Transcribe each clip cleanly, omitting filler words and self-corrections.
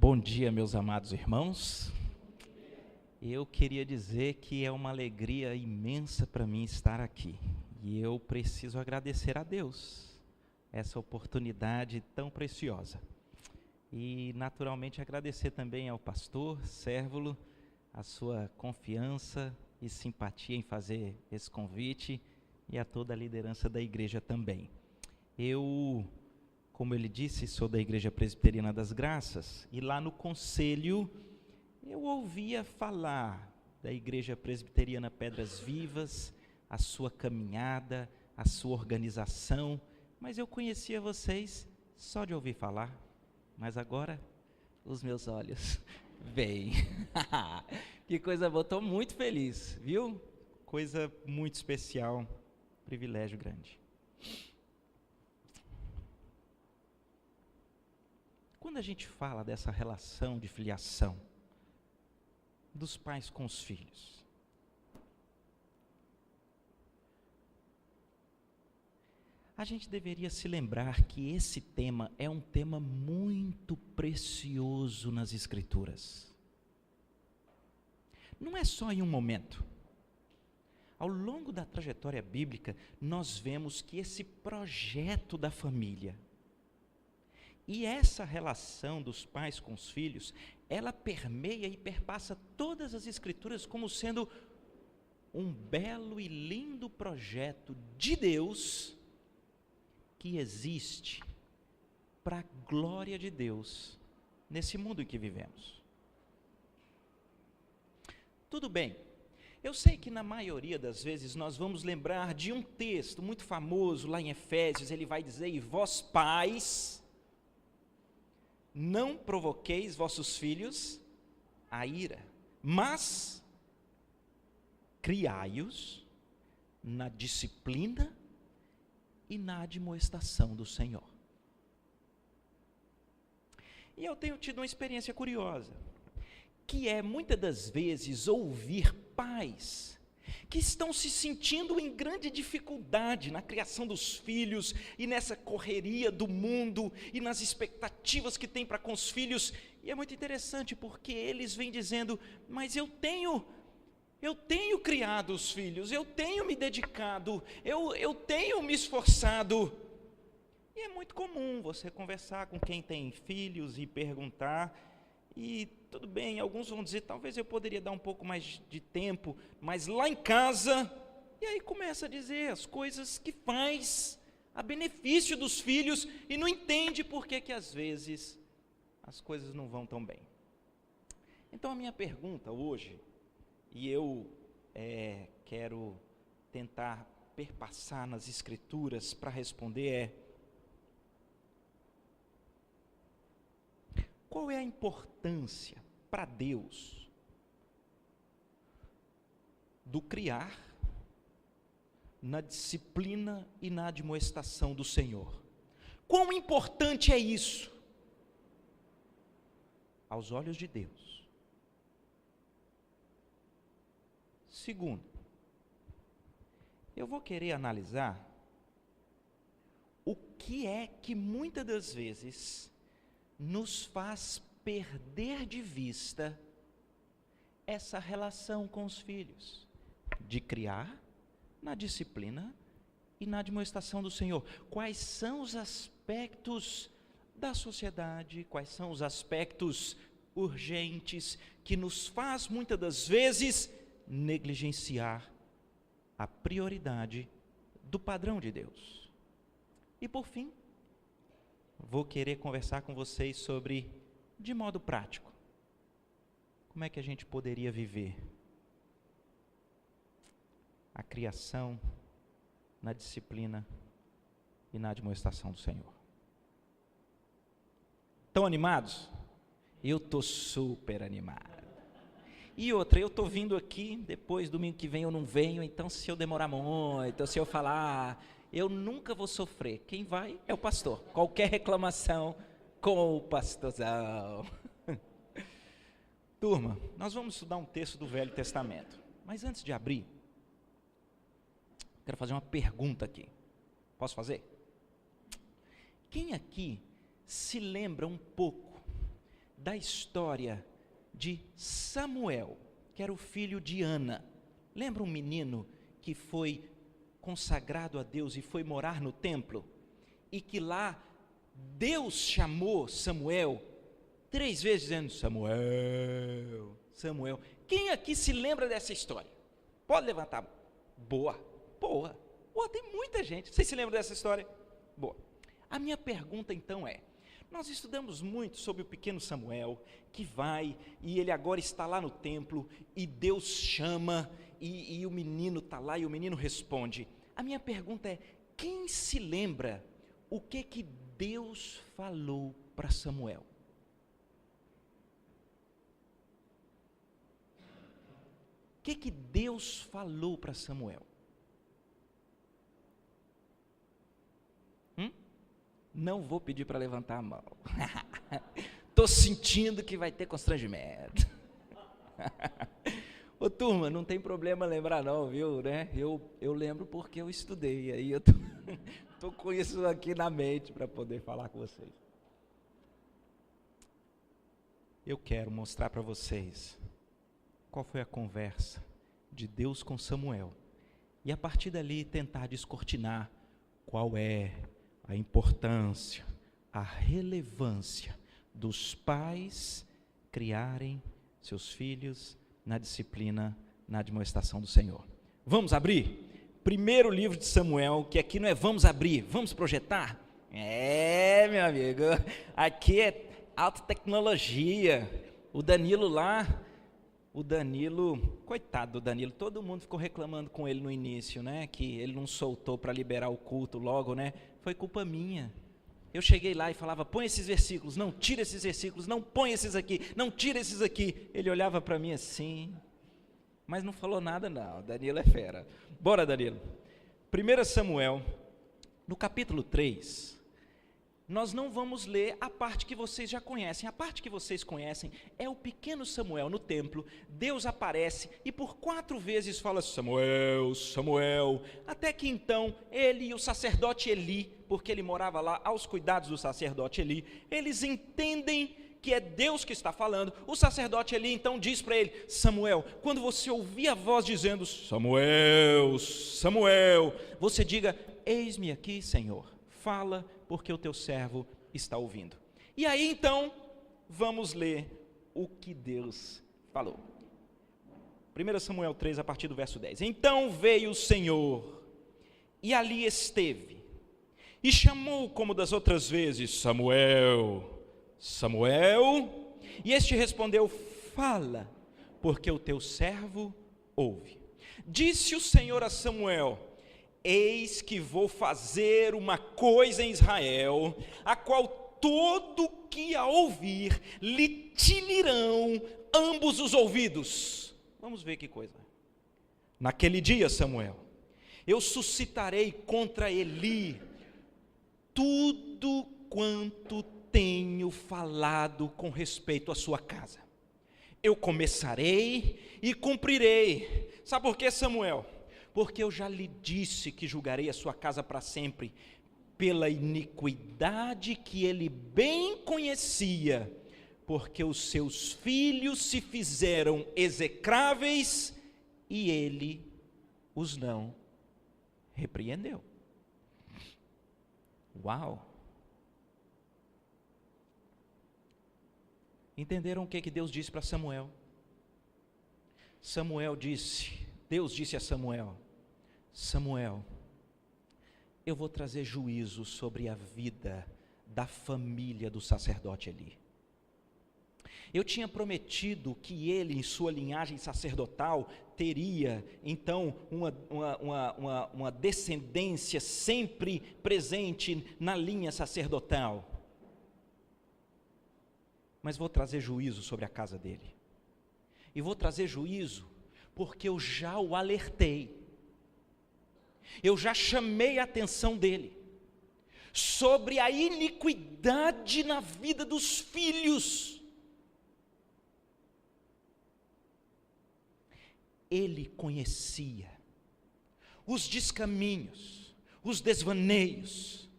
Bom dia, meus amados irmãos. Eu queria dizer que é uma alegria imensa para mim estar aqui. E eu preciso agradecer a Deus essa oportunidade tão preciosa. E, naturalmente, agradecer também ao pastor Cérvulo a sua confiança e simpatia em fazer esse convite e a toda a liderança da igreja também. Eu, como ele disse, sou da Igreja Presbiteriana das Graças, e lá no conselho eu ouvia falar da Igreja Presbiteriana Pedras Vivas, a sua caminhada, a sua organização, mas eu conhecia vocês só de ouvir falar, mas agora os meus olhos veem. Que coisa boa, estou muito feliz, viu? Coisa muito especial, privilégio grande. Quando a gente fala dessa relação de filiação dos pais com os filhos, a gente deveria se lembrar que esse tema é um tema muito precioso nas Escrituras. Não é só em um momento. Ao longo da trajetória bíblica, nós vemos que esse projeto da família e essa relação dos pais com os filhos, ela permeia e perpassa todas as Escrituras como sendo um belo e lindo projeto de Deus que existe para a glória de Deus nesse mundo em que vivemos. Tudo bem, eu sei que na maioria das vezes nós vamos lembrar de um texto muito famoso lá em Efésios, ele vai dizer: "E vós pais, não provoqueis vossos filhos a ira, mas criai-os na disciplina e na admoestação do Senhor." E eu tenho tido uma experiência curiosa, que é muitas das vezes ouvir pais que estão se sentindo em grande dificuldade na criação dos filhos e nessa correria do mundo e nas expectativas que tem para com os filhos. E é muito interessante porque eles vêm dizendo: "Mas eu tenho criado os filhos, eu tenho me dedicado, eu tenho me esforçado." E é muito comum você conversar com quem tem filhos e perguntar, e tudo bem, alguns vão dizer: "Talvez eu poderia dar um pouco mais de tempo, mas lá em casa..." E aí começa a dizer as coisas que faz a benefício dos filhos e não entende por que às vezes as coisas não vão tão bem. Então a minha pergunta hoje, e eu quero tentar perpassar nas Escrituras para responder, é: qual é a importância para Deus do criar na disciplina e na admoestação do Senhor? Quão importante é isso aos olhos de Deus? Segundo, eu vou querer analisar o que é que muitas das vezes nos faz perder de vista essa relação com os filhos, de criar na disciplina e na admoestação do Senhor. Quais são os aspectos da sociedade, quais são os aspectos urgentes que nos faz muitas das vezes negligenciar a prioridade do padrão de Deus? E por fim, vou querer conversar com vocês sobre, de modo prático, como é que a gente poderia viver a criação na disciplina e na admoestação do Senhor. Estão animados? Eu estou super animado. E outra, eu estou vindo aqui, depois domingo que vem eu não venho, então se eu demorar muito, se eu falar, eu nunca vou sofrer. Quem vai é o pastor. Qualquer reclamação com o pastorzão. Turma, nós vamos estudar um texto do Velho Testamento. Mas antes de abrir, quero fazer uma pergunta aqui. Posso fazer? Quem aqui se lembra um pouco da história de Samuel, que era o filho de Ana. Lembra um menino que foi consagrado a Deus e foi morar no templo? E que lá Deus chamou Samuel 3 vezes, dizendo: Samuel, Samuel. Quem aqui se lembra dessa história? Pode levantar. Boa. Tem muita gente. Vocês se lembram dessa história? Boa. A minha pergunta então é: nós estudamos muito sobre o pequeno Samuel, que vai, e ele agora está lá no templo, e Deus chama, e o menino está lá, e o menino responde. A minha pergunta é: quem se lembra o que Deus falou para Samuel? O que Deus falou para Samuel? Não vou pedir para levantar a mão. Estou sentindo que vai ter constrangimento. Ô turma, não tem problema lembrar não, viu, né? Eu lembro porque eu estudei, aí eu tô com isso aqui na mente para poder falar com vocês. Eu quero mostrar para vocês qual foi a conversa de Deus com Samuel, e a partir dali tentar descortinar qual é a importância, a relevância dos pais criarem seus filhos na disciplina, na admoestação do Senhor. Vamos abrir? Primeiro livro de Samuel, que aqui não é vamos abrir, vamos projetar? Meu amigo, aqui é alta tecnologia. O Danilo lá, coitado do Danilo, todo mundo ficou reclamando com ele no início, né, que ele não soltou para liberar o culto logo, né, foi culpa minha. Eu cheguei lá e falava: põe esses versículos, não tira esses versículos, não põe esses aqui, não tira esses aqui. Ele olhava para mim assim, mas não falou nada não. Danilo é fera. Bora, Danilo. 1 Samuel, no capítulo 3, nós não vamos ler a parte que vocês já conhecem. A parte que vocês conhecem é o pequeno Samuel no templo. Deus aparece e por 4 vezes fala: Samuel, Samuel, até que então ele e o sacerdote Eli, porque ele morava lá aos cuidados do sacerdote Eli, eles entendem que é Deus que está falando. O sacerdote Eli então diz para ele: Samuel, quando você ouvir a voz dizendo Samuel, Samuel, você diga: eis-me aqui, Senhor, fala, porque o teu servo está ouvindo. E aí então, vamos ler o que Deus falou. 1 Samuel 3, a partir do verso 10. Então veio o Senhor, e ali esteve, e chamou como das outras vezes: Samuel, Samuel. E este respondeu: fala, porque o teu servo ouve. Disse o Senhor a Samuel: eis que vou fazer uma coisa em Israel, a qual todo que a ouvir lhe tinirão ambos os ouvidos. Vamos ver que coisa. Naquele dia, Samuel, eu suscitarei contra Eli tudo quanto tenho falado com respeito à sua casa. Eu começarei e cumprirei. Sabe por quê, Samuel? Porque eu já lhe disse que julgarei a sua casa para sempre, pela iniquidade que ele bem conhecia, porque os seus filhos se fizeram execráveis e ele os não repreendeu. Uau! Entenderam o que Deus disse para Samuel? Deus disse a Samuel: Samuel, eu vou trazer juízo sobre a vida da família do sacerdote Eli. Eu tinha prometido que ele, em sua linhagem sacerdotal, teria então uma descendência sempre presente na linha sacerdotal. Mas vou trazer juízo sobre a casa dele. E vou trazer juízo porque eu já o alertei. Eu já chamei a atenção dele sobre a iniquidade na vida dos filhos. Ele conhecia os descaminhos, os desvaneios.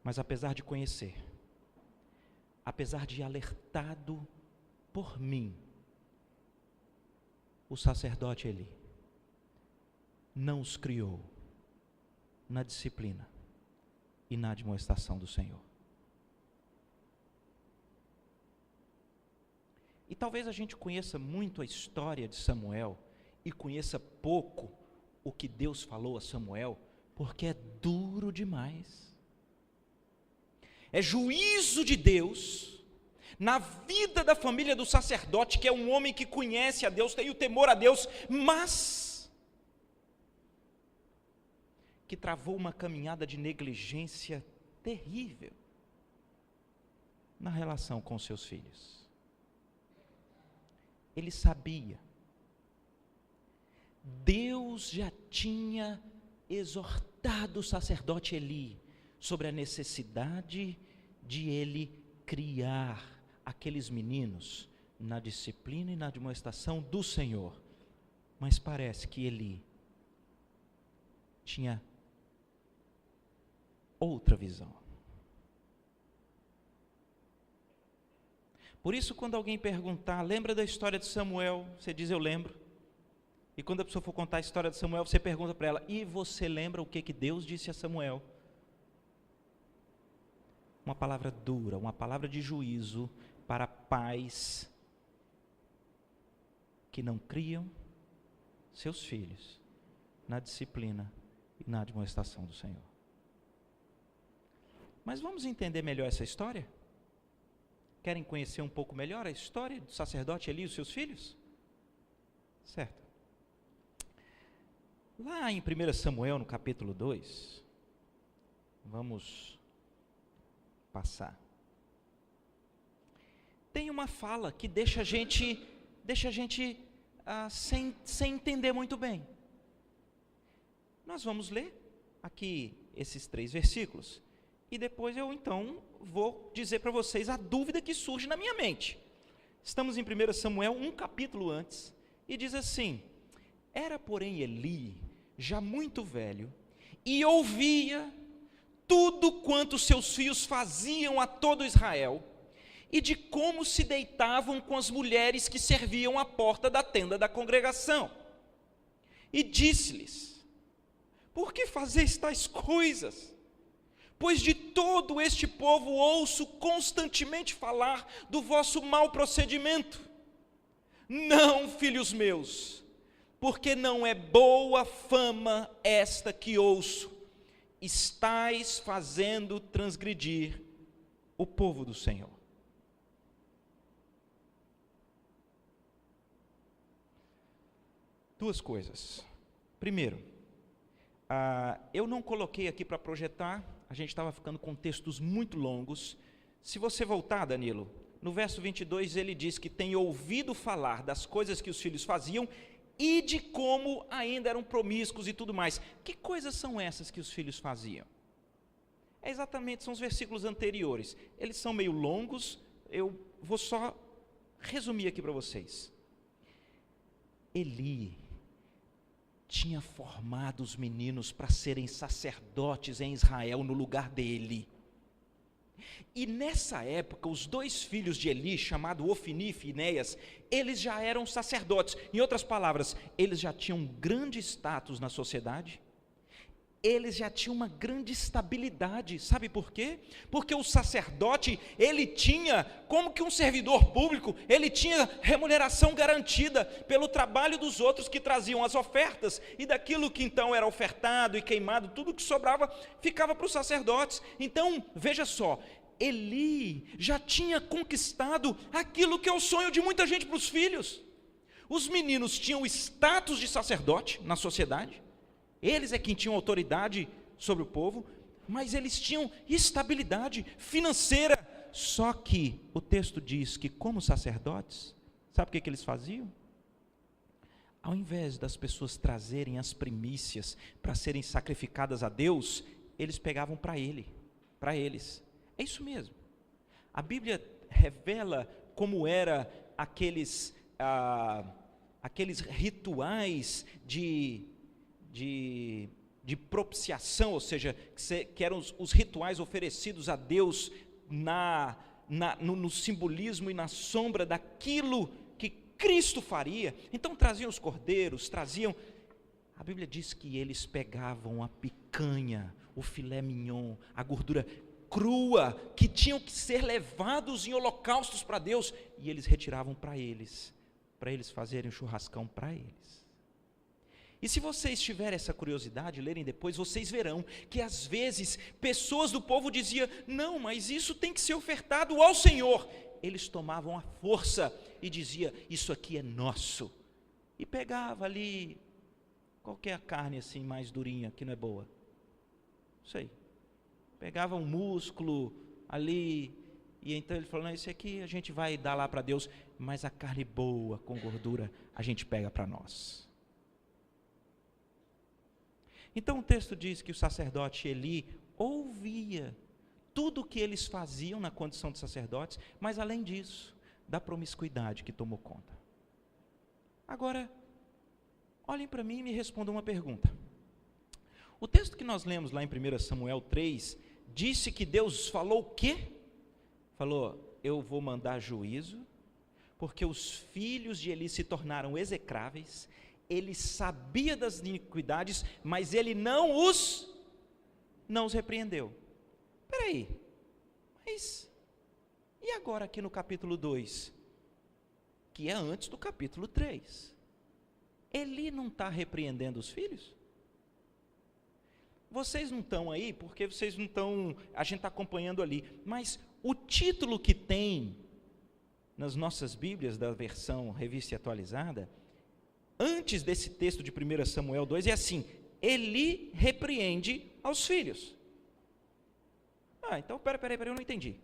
Mas apesar de conhecer, apesar de alertado por mim, o sacerdote Eli não os criou na disciplina e na admoestação do Senhor. E talvez a gente conheça muito a história de Samuel e conheça pouco o que Deus falou a Samuel, porque é duro demais. É juízo de Deus na vida da família do sacerdote, que é um homem que conhece a Deus, tem o temor a Deus, mas que travou uma caminhada de negligência terrível na relação com seus filhos. Ele sabia, Deus já tinha exortado o sacerdote Eli sobre a necessidade de ele criar aqueles meninos na disciplina e na admoestação do Senhor. Mas parece que Eli tinha outra visão. Por isso, quando alguém perguntar, lembra da história de Samuel? Você diz, eu lembro. E quando a pessoa for contar a história de Samuel, você pergunta para ela, e você lembra o que Deus disse a Samuel? Uma palavra dura, uma palavra de juízo para pais que não criam seus filhos na disciplina e na admoestação do Senhor. Mas vamos entender melhor essa história? Querem conhecer um pouco melhor a história do sacerdote Eli e os seus filhos? Certo. Lá em 1 Samuel, no capítulo 2, vamos passar. Tem uma fala que deixa a gente sem entender muito bem. Nós vamos ler aqui esses 3 versículos, e depois eu então vou dizer para vocês a dúvida que surge na minha mente. Estamos em 1 Samuel, um capítulo antes, e diz assim: era porém Eli já muito velho, e ouvia tudo quanto seus filhos faziam a todo Israel, e de como se deitavam com as mulheres que serviam à porta da tenda da congregação. E disse-lhes: por que fazeis tais coisas? Pois de todo este povo ouço constantemente falar do vosso mau procedimento. Não, filhos meus, porque não é boa fama esta que ouço. Estais fazendo transgredir o povo do Senhor. Duas coisas. Primeiro, eu não coloquei aqui para projetar, a gente estava ficando com textos muito longos. Se você voltar, Danilo, no verso 22 ele diz que tem ouvido falar das coisas que os filhos faziam e de como ainda eram promíscuos e tudo mais. Que coisas são essas que os filhos faziam? São os versículos anteriores. Eles são meio longos, eu vou só resumir aqui para vocês. Eli tinha formado os meninos para serem sacerdotes em Israel no lugar dele. E nessa época, os 2 filhos de Eli, chamado Ofni e Finéias, eles já eram sacerdotes. Em outras palavras, eles já tinham um grande status na sociedade, eles já tinham uma grande estabilidade. Sabe por quê? Porque o sacerdote, ele tinha, como que um servidor público, ele tinha remuneração garantida pelo trabalho dos outros que traziam as ofertas, e daquilo que então era ofertado e queimado, tudo que sobrava, ficava para os sacerdotes. Então, veja só, Eli já tinha conquistado aquilo que é o sonho de muita gente para os filhos. Os meninos tinham status de sacerdote na sociedade, eles é quem tinham autoridade sobre o povo, mas eles tinham estabilidade financeira. Só que o texto diz que, como sacerdotes, sabe o que eles faziam? Ao invés das pessoas trazerem as primícias para serem sacrificadas a Deus, eles pegavam para eles. É isso mesmo. A Bíblia revela como era aqueles rituais de de propiciação, ou seja, que eram os rituais oferecidos a Deus no simbolismo e na sombra daquilo que Cristo faria. Então traziam os cordeiros, a Bíblia diz que eles pegavam a picanha, o filé mignon, a gordura crua, que tinham que ser levados em holocaustos para Deus, e eles retiravam para eles fazerem um churrascão para eles. E se vocês tiverem essa curiosidade, lerem depois, vocês verão que às vezes pessoas do povo diziam: não, mas isso tem que ser ofertado ao Senhor. Eles tomavam a força e diziam: isso aqui é nosso. E pegava ali qualquer carne assim mais durinha, que não é boa. Isso aí. Pegava um músculo ali, e então ele falou: não, esse aqui a gente vai dar lá para Deus, mas a carne boa, com gordura, a gente pega para nós. Então o texto diz que o sacerdote Eli ouvia tudo o que eles faziam na condição de sacerdotes, mas além disso, da promiscuidade que tomou conta. Agora, olhem para mim e me respondam uma pergunta. O texto que nós lemos lá em 1 Samuel 3, disse que Deus falou o quê? Falou: eu vou mandar juízo, porque os filhos de Eli se tornaram execráveis. Ele sabia das iniquidades, mas ele não os repreendeu. Espera aí, mas e agora aqui no capítulo 2, que é antes do capítulo 3, Eli não está repreendendo os filhos? Vocês não estão aí, porque vocês não estão, a gente está acompanhando ali, mas o título que tem nas nossas Bíblias, da versão revista e atualizada, antes desse texto de 1 Samuel 2, é assim: Eli repreende aos filhos. Então, peraí, eu não entendi.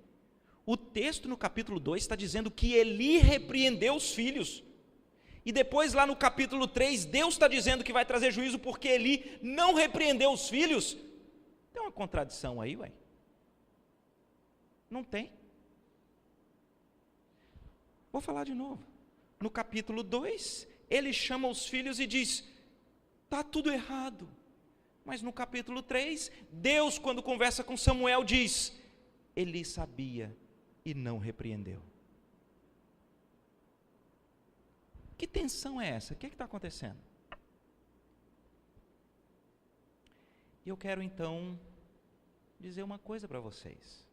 O texto no capítulo 2 está dizendo que Eli repreendeu os filhos, e depois lá no capítulo 3, Deus está dizendo que vai trazer juízo porque Eli não repreendeu os filhos. Tem uma contradição aí, ué? Não tem? Vou falar de novo. No capítulo 2, ele chama os filhos e diz: está tudo errado. Mas no capítulo 3, Deus, quando conversa com Samuel, diz: Eli sabia e não repreendeu. Que tensão é essa? O que está acontecendo? E eu quero então dizer uma coisa para vocês.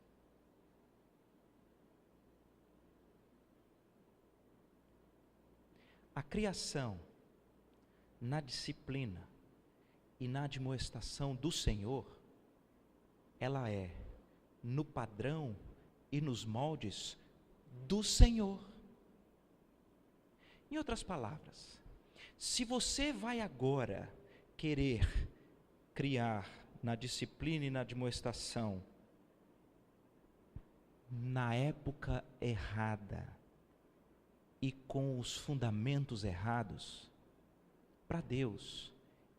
A criação, na disciplina e na admoestação do Senhor, ela é no padrão e nos moldes do Senhor. Em outras palavras, se você vai agora querer criar na disciplina e na admoestação, na época errada e com os fundamentos errados, para Deus,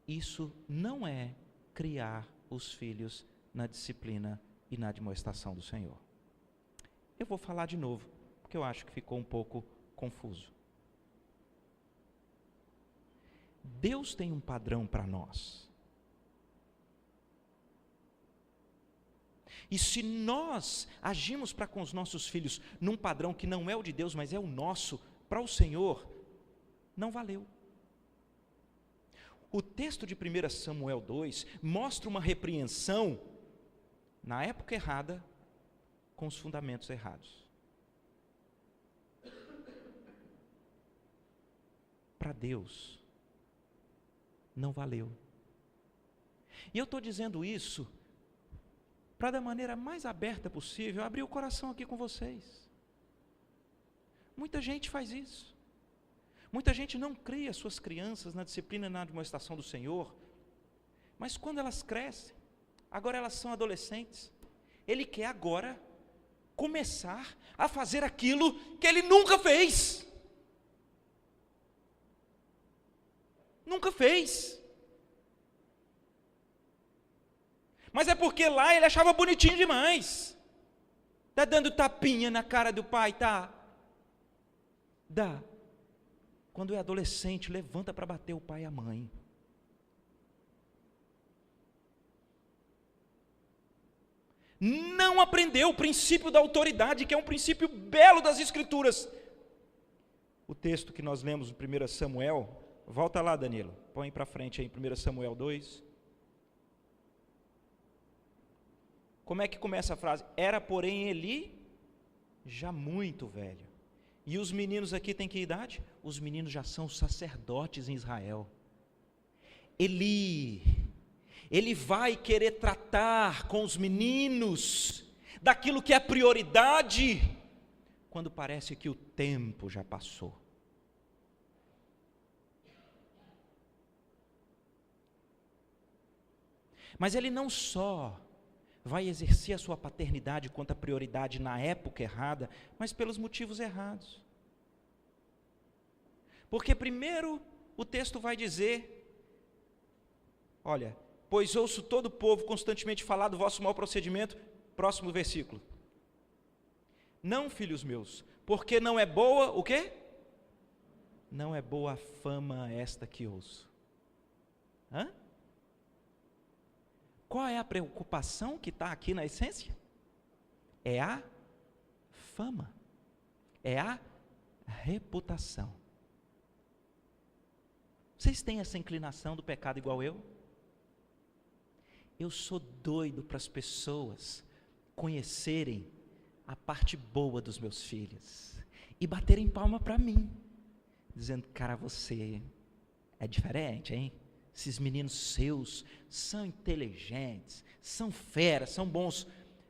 isso não é criar os filhos na disciplina e na admoestação do Senhor. Eu vou falar de novo, porque eu acho que ficou um pouco confuso. Deus tem um padrão para nós. E se nós agimos para com os nossos filhos num padrão que não é o de Deus, mas é o nosso, para o Senhor, não valeu. O texto de 1 Samuel 2 mostra uma repreensão na época errada, com os fundamentos errados. Para Deus, não valeu. E eu estou dizendo isso para, da maneira mais aberta possível, abrir o coração aqui com vocês. Muita gente faz isso. Muita gente não cria suas crianças na disciplina e na admoestação do Senhor, mas quando elas crescem, agora elas são adolescentes, ele quer agora começar a fazer aquilo que ele nunca fez. Nunca fez. Mas é porque lá ele achava bonitinho demais. Está dando tapinha na cara do pai, tá? Dá. Quando é adolescente, levanta para bater o pai e a mãe. não aprendeu o princípio da autoridade, que é um princípio belo das Escrituras. O texto que nós lemos no 1 Samuel, volta lá, Danilo, põe para frente aí, 1 Samuel 2. Como é que começa a frase? Era, porém, Eli já muito velho. E os meninos aqui têm que idade? Os meninos já são sacerdotes em Israel. Ele vai querer tratar com os meninos daquilo que é prioridade, quando parece que o tempo já passou. Mas ele não só vai exercer a sua paternidade quanto a prioridade na época errada, mas pelos motivos errados. Porque primeiro o texto vai dizer, olha, pois ouço todo o povo constantemente falar do vosso mau procedimento, próximo versículo. Não, filhos meus, porque não é boa, o quê? Não é boa a fama esta que ouço. Hã? Qual é a preocupação que está aqui na essência? É a fama, é a reputação. Vocês têm essa inclinação do pecado igual eu? Eu sou doido para as pessoas conhecerem a parte boa dos meus filhos e baterem palma para mim, dizendo, cara, você é diferente, hein? Esses meninos seus são inteligentes, são feras, são bons,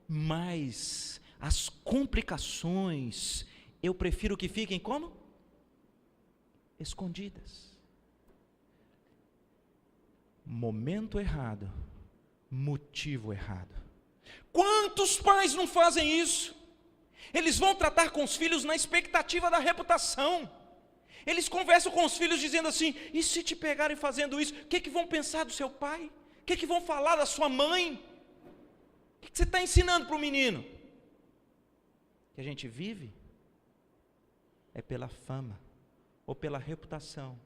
mas as complicações, eu prefiro que fiquem como? Escondidas. Momento errado, motivo errado. Quantos pais não fazem isso? Eles vão tratar com os filhos na expectativa da reputação. Eles conversam com os filhos dizendo assim, e se te pegarem fazendo isso, o que vão pensar do seu pai? O que vão falar da sua mãe? O que você está ensinando para o menino? Que a gente vive é pela fama, ou pela reputação.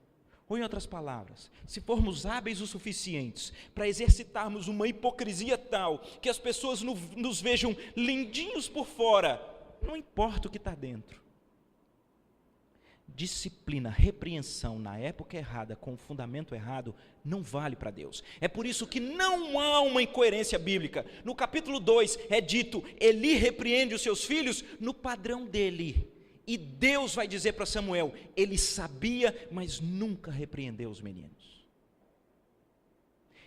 Ou em outras palavras, se formos hábeis o suficientes para exercitarmos uma hipocrisia tal, que as pessoas nos vejam lindinhos por fora, não importa o que está dentro. Disciplina, repreensão na época errada, com o fundamento errado, não vale para Deus. É por isso que não há uma incoerência bíblica. No capítulo 2 é dito, Eli repreende os seus filhos no padrão dele. E Deus vai dizer para Samuel, ele sabia, mas nunca repreendeu os meninos.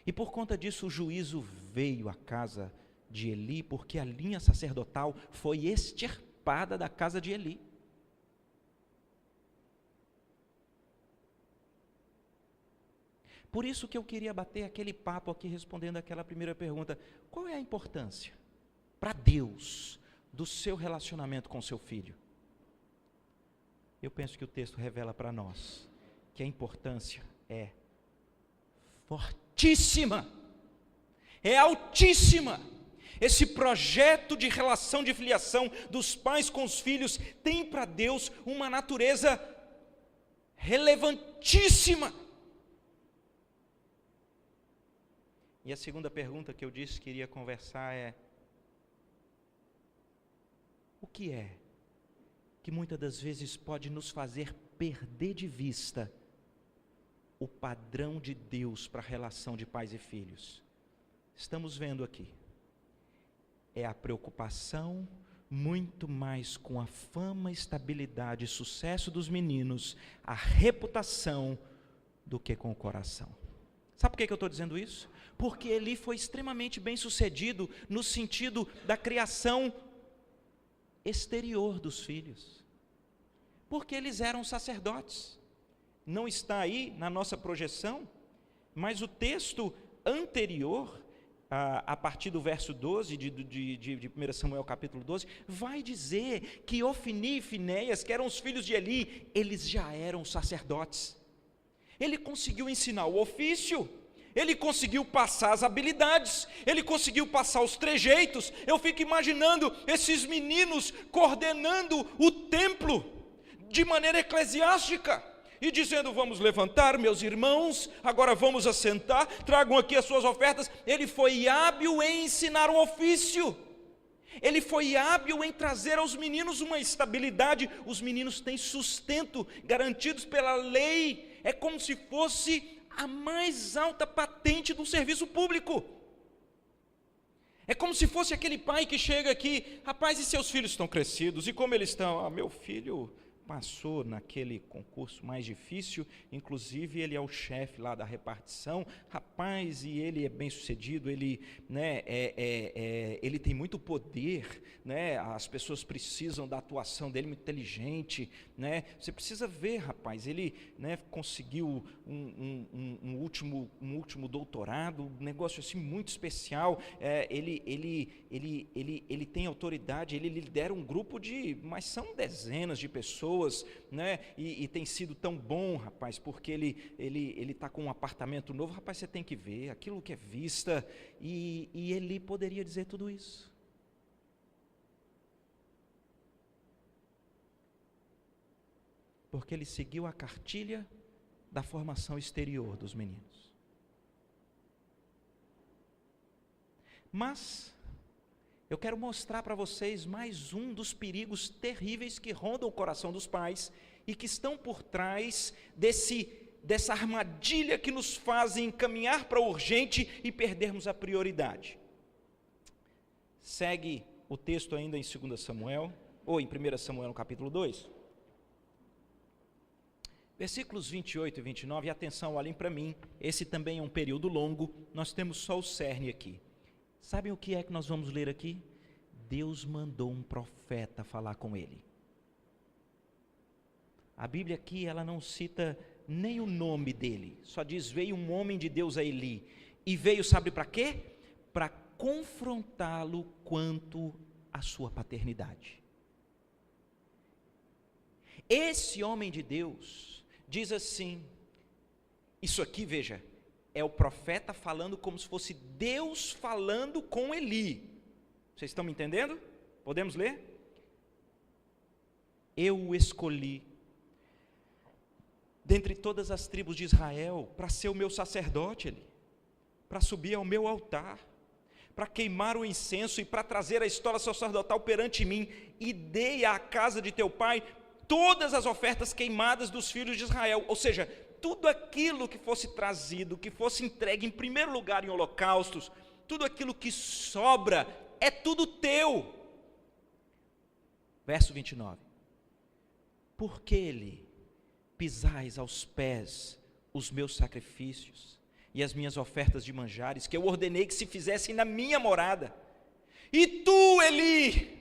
E por conta disso o juízo veio à casa de Eli, porque a linha sacerdotal foi extirpada da casa de Eli. Por isso que eu queria bater aquele papo aqui, respondendo aquela primeira pergunta, qual é a importância para Deus do seu relacionamento com seu filho? Eu penso que o texto revela para nós que a importância é fortíssima, é altíssima. Esse projeto de relação de filiação dos pais com os filhos tem para Deus uma natureza relevantíssima. E a segunda pergunta que eu disse que iria conversar é, o que é que muitas das vezes pode nos fazer perder de vista o padrão de Deus para a relação de pais e filhos? Estamos vendo aqui, é a preocupação muito mais com a fama, estabilidade e sucesso dos meninos, a reputação, do que com o coração. Sabe por que eu estou dizendo isso? Porque Eli foi extremamente bem sucedido no sentido da criação exterior dos filhos, porque eles eram sacerdotes. Não está aí na nossa projeção, mas o texto anterior, a partir do verso 12 de 1 Samuel capítulo 12, vai dizer que Ofni e Finéias, que eram os filhos de Eli, eles já eram sacerdotes. Ele conseguiu ensinar o ofício, ele conseguiu passar as habilidades, ele conseguiu passar os trejeitos. Eu fico imaginando esses meninos coordenando o templo de maneira eclesiástica e dizendo, vamos levantar, meus irmãos, agora vamos assentar, tragam aqui as suas ofertas. Ele foi hábil em ensinar o ofício. Ele foi hábil em trazer aos meninos uma estabilidade. Os meninos têm sustento garantidos pela lei. É como se fosse a mais alta patente do serviço público. É como se fosse aquele pai que chega aqui: rapaz, e seus filhos estão crescidos? E como eles estão? Ah, meu filho passou naquele concurso mais difícil, inclusive ele é o chefe lá da repartição, rapaz, e ele é bem sucedido, ele, né, ele tem muito poder, né, as pessoas precisam da atuação dele, muito inteligente, né, você precisa ver, rapaz, ele, né, conseguiu um último doutorado, um negócio assim muito especial, ele tem autoridade, ele lidera um grupo mas são dezenas de pessoas, né? E tem sido tão bom, rapaz, porque ele está com um apartamento novo. Rapaz, você tem que ver aquilo que é vista, e ele poderia dizer tudo isso. Porque ele seguiu a cartilha da formação exterior dos meninos. Mas eu quero mostrar para vocês mais um dos perigos terríveis que rondam o coração dos pais e que estão por trás dessa armadilha que nos fazem caminhar para o urgente e perdermos a prioridade. Segue o texto ainda em 2 Samuel, ou em 1 Samuel no capítulo 2. Versículos 28 e 29, e atenção, olhem para mim, esse também é um período longo, nós temos só o cerne aqui. Sabem o que é que nós vamos ler aqui? Deus mandou um profeta falar com ele. A Bíblia aqui, ela não cita nem o nome dele, só diz: veio um homem de Deus a Eli, e veio, sabe para quê? Para confrontá-lo quanto à sua paternidade. Esse homem de Deus diz assim, isso aqui, veja, é o profeta falando como se fosse Deus falando com Eli. Vocês estão me entendendo? Podemos ler? Eu o escolhi dentre todas as tribos de Israel para ser o meu sacerdote, Eli, para subir ao meu altar, para queimar o incenso e para trazer a história sacerdotal perante mim, e dei à casa de teu pai todas as ofertas queimadas dos filhos de Israel. Ou seja, tudo aquilo que fosse trazido, que fosse entregue em primeiro lugar em holocaustos, tudo aquilo que sobra, é tudo teu. Verso 29. Por que ele pisais aos pés os meus sacrifícios e as minhas ofertas de manjares, que eu ordenei que se fizessem na minha morada? E tu, Eli,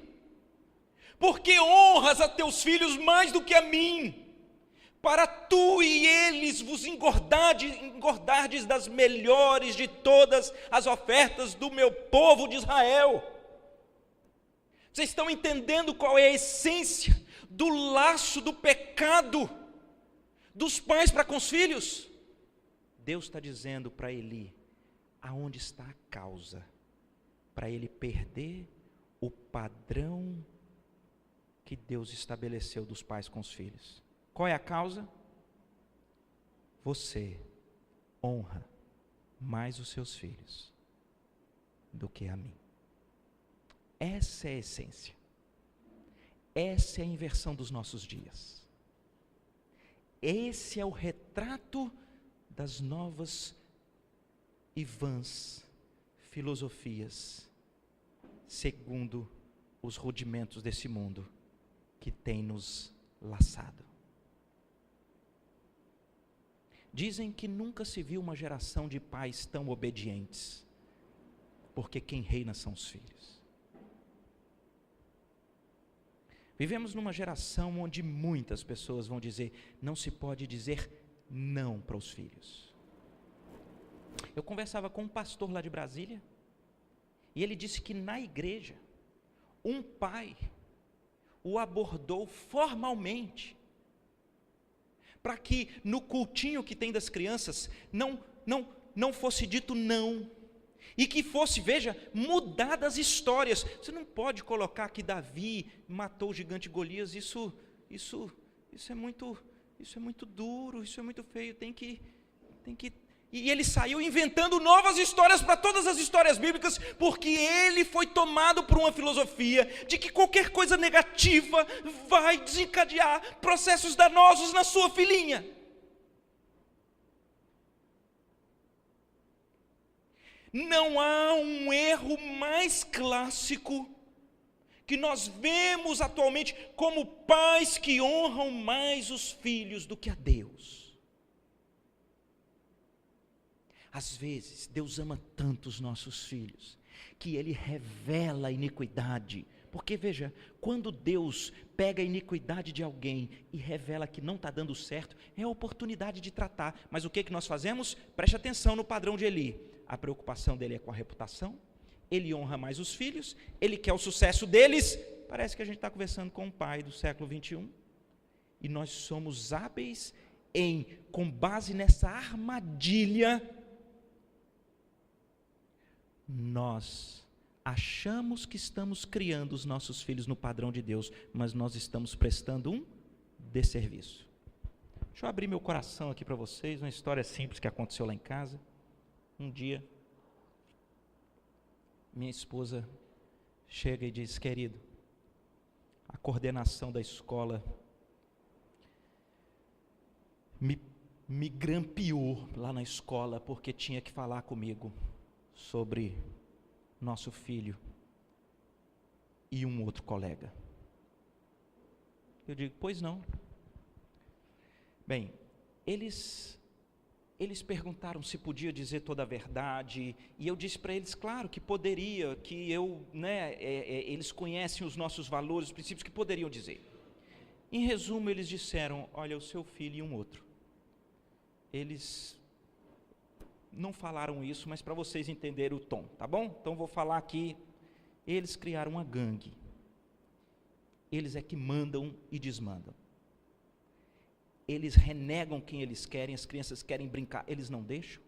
porque honras a teus filhos mais do que a mim, para tu e eles vos engordardes das melhores de todas as ofertas do meu povo de Israel. Vocês estão entendendo qual é a essência do laço do pecado dos pais para com os filhos? Deus está dizendo para Eli aonde está a causa para ele perder o padrão que Deus estabeleceu dos pais com os filhos. Qual é a causa? Você honra mais os seus filhos do que a mim. Essa é a essência. Essa é a inversão dos nossos dias. Esse é o retrato das novas e vãs filosofias, segundo os rudimentos desse mundo que tem nos laçado. Dizem que nunca se viu uma geração de pais tão obedientes, porque quem reina são os filhos. Vivemos numa geração onde muitas pessoas vão dizer, não se pode dizer não para os filhos. Eu conversava com um pastor lá de Brasília, e ele disse que na igreja, um pai o abordou formalmente, para que no cultinho que tem das crianças, não fosse dito não, e que fosse, veja, mudadas as histórias. Você não pode colocar que Davi matou o gigante Golias, isso é muito duro, isso é muito feio, tem que E ele saiu inventando novas histórias para todas as histórias bíblicas, porque ele foi tomado por uma filosofia de que qualquer coisa negativa vai desencadear processos danosos na sua filhinha. Não há um erro mais clássico que nós vemos atualmente como pais que honram mais os filhos do que a Deus. Às vezes, Deus ama tanto os nossos filhos, que Ele revela a iniquidade. Porque veja, quando Deus pega a iniquidade de alguém e revela que não está dando certo, é a oportunidade de tratar. Mas o que nós fazemos? Preste atenção no padrão de Eli. A preocupação dele é com a reputação, ele honra mais os filhos, ele quer o sucesso deles. Parece que a gente está conversando com um pai do século 21. E nós somos hábeis em, com base nessa armadilha, nós achamos que estamos criando os nossos filhos no padrão de Deus, mas nós estamos prestando um desserviço. Deixa eu abrir meu coração aqui para vocês, uma história simples que aconteceu lá em casa. Um dia, minha esposa chega e diz: querido, a coordenação da escola me grampeou lá na escola, porque tinha que falar comigo sobre nosso filho e um outro colega. Eu digo: pois não. Bem, eles perguntaram se podia dizer toda a verdade, e eu disse para eles, claro, que poderia, que eles conhecem os nossos valores, os princípios, que poderiam dizer. Em resumo, eles disseram: olha, o seu filho e um outro. Eles não falaram isso, mas para vocês entenderem o tom, tá bom? Então vou falar aqui. Eles criaram uma gangue. Eles é que mandam e desmandam. Eles renegam quem eles querem. As crianças querem brincar, eles não deixam.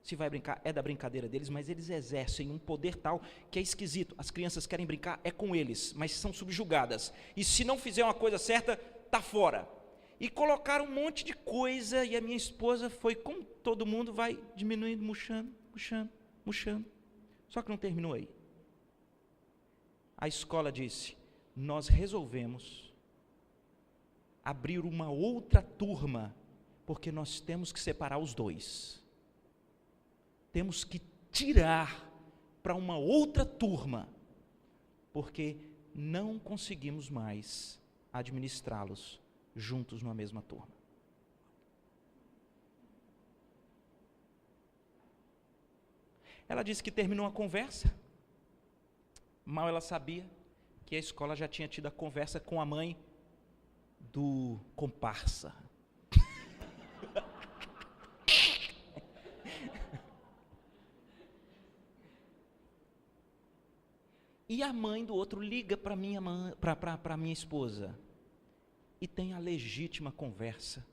Se vai brincar, é da brincadeira deles, mas eles exercem um poder tal que é esquisito. As crianças querem brincar, é com eles, mas são subjugadas. E se não fizer uma coisa certa, está fora. E colocaram um monte de coisa, e a minha esposa foi, como todo mundo, vai diminuindo, murchando. Só que não terminou aí. A escola disse: nós resolvemos abrir uma outra turma, porque nós temos que separar os dois. Temos que tirar para uma outra turma, porque não conseguimos mais administrá-los juntos numa mesma turma. Ela disse que terminou a conversa. Mal ela sabia que a escola já tinha tido a conversa com a mãe do comparsa. E a mãe do outro liga para minha esposa e tem a legítima conversa.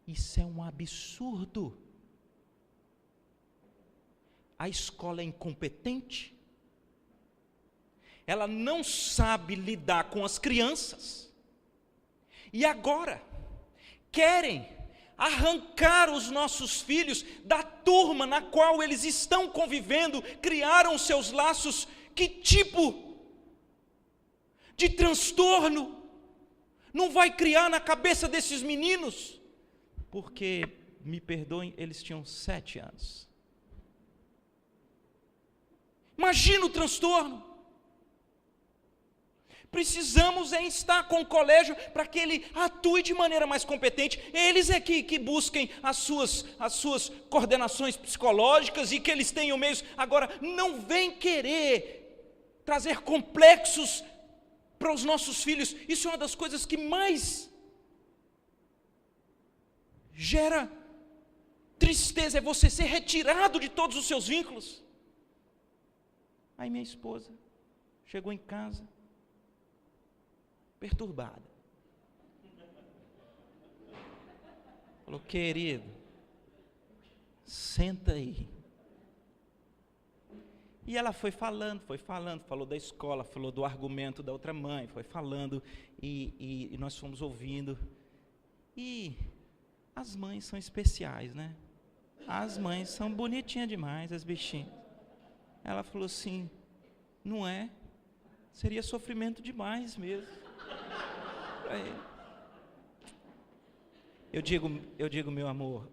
Isso é um absurdo. A escola é incompetente. Ela não sabe lidar com as crianças. E agora querem arrancar os nossos filhos da turma na qual eles estão convivendo, criaram seus laços. Que tipo de transtorno não vai criar na cabeça desses meninos? Porque, me perdoem, eles tinham 7 anos. Imagina o transtorno. Precisamos estar com o colégio para que ele atue de maneira mais competente. Eles é que busquem as suas coordenações psicológicas e que eles tenham meios. Agora, não vem querer trazer complexos para os nossos filhos. Isso é uma das coisas que mais gera tristeza, é você ser retirado de todos os seus vínculos. Aí minha esposa chegou em casa perturbada. Falou: querido, senta aí. E ela foi falando, falou da escola, falou do argumento da outra mãe, foi falando, e nós fomos ouvindo. E As mães são especiais, né? As mães são bonitinhas demais, as bichinhas. Ela falou assim, não é? Seria sofrimento demais mesmo. Eu digo, meu amor,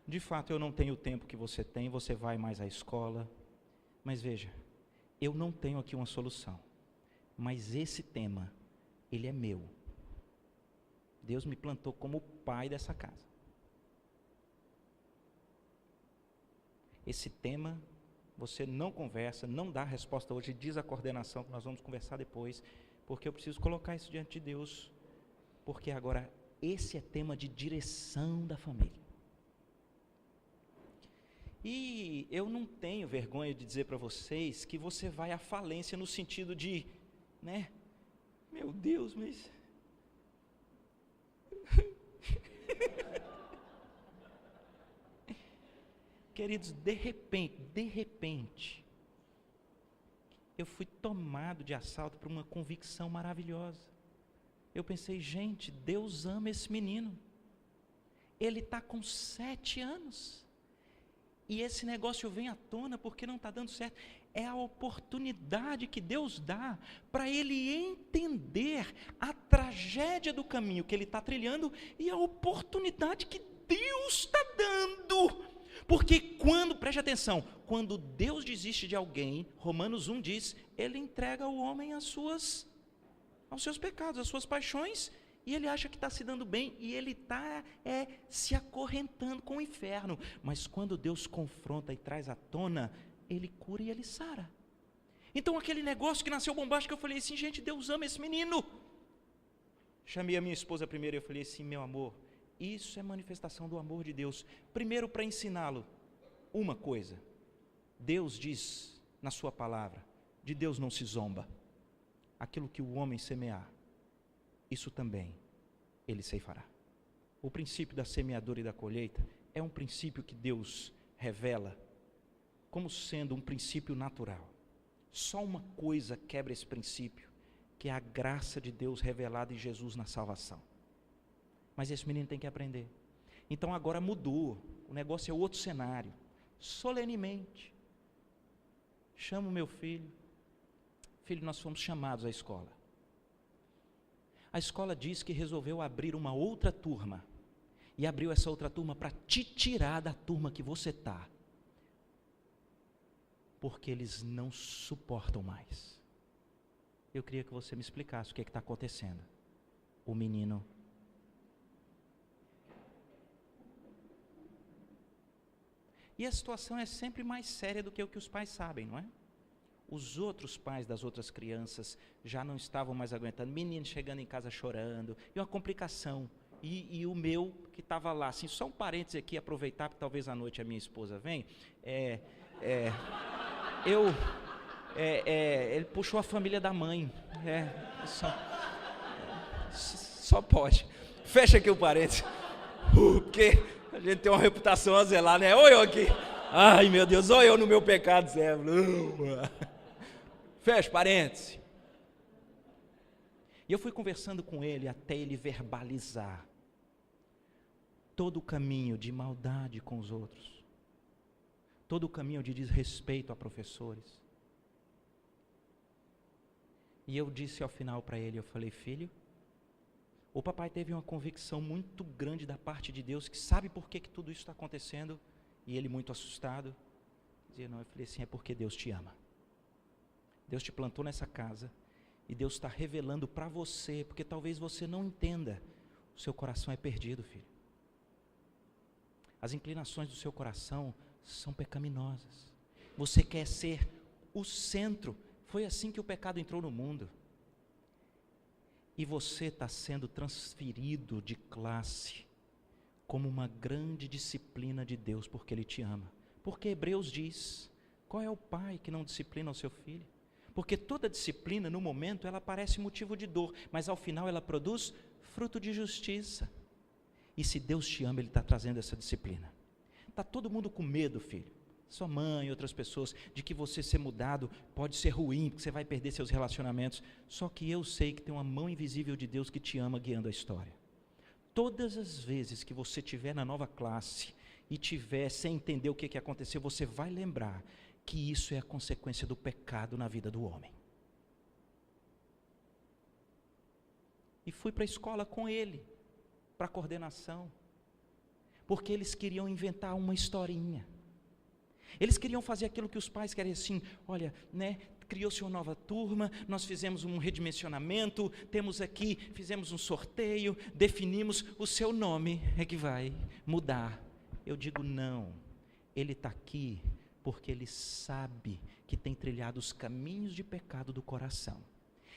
de fato eu não tenho o tempo que você tem, você vai mais à escola, mas veja, eu não tenho aqui uma solução, mas esse tema, ele é meu. Deus me plantou como pai dessa casa. Esse tema, você não conversa, não dá resposta hoje, diz a coordenação, que nós vamos conversar depois, porque eu preciso colocar isso diante de Deus, porque agora esse é tema de direção da família. E eu não tenho vergonha de dizer para vocês que você vai à falência no sentido de, né, meu Deus, mas... Queridos, de repente, eu fui tomado de assalto por uma convicção maravilhosa. Eu pensei, gente, Deus ama esse menino. Ele está com 7 anos. E esse negócio vem à tona porque não está dando certo. É a oportunidade que Deus dá para ele entender a tragédia do caminho que ele está trilhando e a oportunidade que Deus está dando. Porque preste atenção, quando Deus desiste de alguém, Romanos 1 diz, ele entrega o homem aos seus pecados, às suas paixões, e ele acha que está se dando bem, e ele está se acorrentando com o inferno. Mas quando Deus confronta e traz à tona, ele cura e ele sara. Então aquele negócio que nasceu bombástico, eu falei assim, gente, Deus ama esse menino. Chamei a minha esposa primeiro e eu falei assim, meu amor, isso é manifestação do amor de Deus. Primeiro, para ensiná-lo uma coisa, Deus diz na sua palavra, de Deus não se zomba. Aquilo que o homem semear, isso também ele ceifará. O princípio da semeadura e da colheita é um princípio que Deus revela como sendo um princípio natural. Só uma coisa quebra esse princípio, que é a graça de Deus revelada em Jesus na salvação. Mas esse menino tem que aprender. Então agora mudou, o negócio é outro cenário. Solenemente, chamo meu filho. Filho, nós fomos chamados à escola. A escola diz que resolveu abrir uma outra turma. E abriu essa outra turma para te tirar da turma que você está. Porque eles não suportam mais. Eu queria que você me explicasse o que está acontecendo. O menino... E a situação é sempre mais séria do que o que os pais sabem, não é? Os outros pais das outras crianças já não estavam mais aguentando, menino chegando em casa chorando, e uma complicação, e o meu que estava lá, assim, só um parênteses aqui, aproveitar, porque talvez à noite a minha esposa venha, ele puxou a família da mãe, só pode, fecha aqui o parênteses, porque a gente tem uma reputação a zelar, né? Ou eu aqui, ai meu Deus, ou eu no meu pecado, Zé. Fecha parênteses. E eu fui conversando com ele até ele verbalizar todo o caminho de maldade com os outros, todo o caminho de desrespeito a professores. E eu disse ao final para ele, eu falei, filho, o papai teve uma convicção muito grande da parte de Deus, que sabe por que tudo isso está acontecendo, e ele muito assustado, dizia, não, eu falei assim, é porque Deus te ama. Deus te plantou nessa casa, e Deus está revelando para você, porque talvez você não entenda, o seu coração é perdido, filho. As inclinações do seu coração são pecaminosas. Você quer ser o centro, foi assim que o pecado entrou no mundo. E você está sendo transferido de classe como uma grande disciplina de Deus, porque Ele te ama. Porque Hebreus diz, qual é o pai que não disciplina o seu filho? Porque toda disciplina, no momento, ela parece motivo de dor, mas ao final ela produz fruto de justiça. E se Deus te ama, Ele está trazendo essa disciplina. Está todo mundo com medo, filho. Sua mãe e outras pessoas, de que você ser mudado pode ser ruim, porque você vai perder seus relacionamentos. Só que eu sei que tem uma mão invisível de Deus que te ama guiando a história. Todas as vezes que você estiver na nova classe e tiver sem entender o que aconteceu, você vai lembrar que isso é a consequência do pecado na vida do homem. E fui para a escola com ele, para a coordenação, porque eles queriam inventar uma historinha. Eles queriam fazer aquilo que os pais querem, assim, olha, né, criou-se uma nova turma, nós fizemos um redimensionamento, temos aqui, fizemos um sorteio, definimos, o seu nome é que vai mudar. Eu digo, não, ele está aqui porque ele sabe que tem trilhado os caminhos de pecado do coração,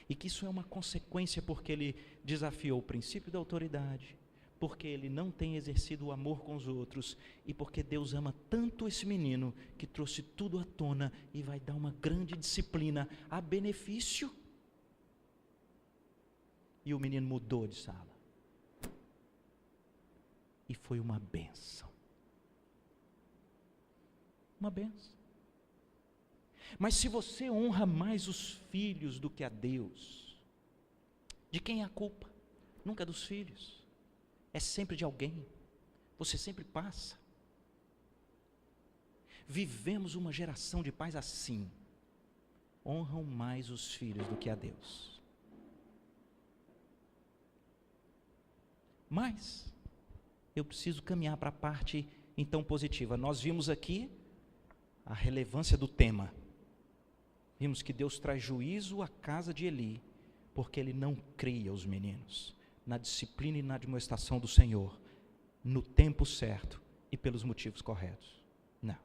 e que isso é uma consequência porque ele desafiou o princípio da autoridade, porque ele não tem exercido o amor com os outros, e porque Deus ama tanto esse menino, que trouxe tudo à tona, e vai dar uma grande disciplina a benefício. E o menino mudou de sala, e foi uma bênção. Uma bênção. Mas se você honra mais os filhos do que a Deus, de quem é a culpa? Nunca é dos filhos, é sempre de alguém. Você sempre passa. Vivemos uma geração de pais assim, honram mais os filhos do que a Deus. Mas eu preciso caminhar para a parte então positiva. Nós vimos aqui a relevância do tema. Vimos que Deus traz juízo à casa de Eli, porque ele não cria os meninos na disciplina e na admoestação do Senhor, no tempo certo e pelos motivos corretos. Não.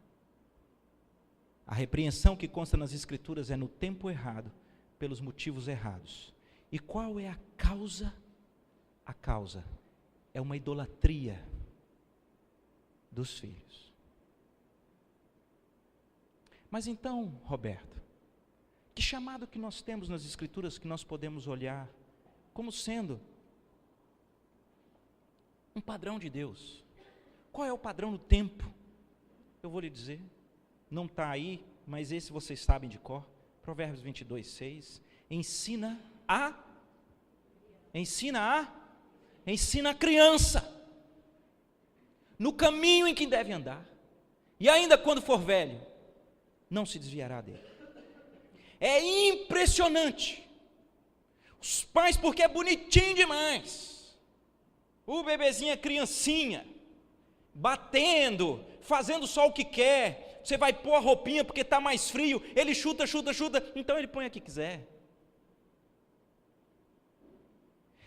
A repreensão que consta nas Escrituras é no tempo errado, pelos motivos errados. E qual é a causa? A causa é uma idolatria dos filhos. Mas então, Roberto, que chamado que nós temos nas Escrituras que nós podemos olhar como sendo um padrão de Deus? Qual é o padrão do tempo? Eu vou lhe dizer, não está aí, mas esse vocês sabem de cor. Provérbios 22:6. Ensina a criança no caminho em que deve andar, e ainda quando for velho, não se desviará dele. É impressionante. Os pais, porque é bonitinho demais, o bebezinho é criancinha, batendo, fazendo só o que quer. Você vai pôr a roupinha porque está mais frio, ele chuta, então ele põe a que quiser.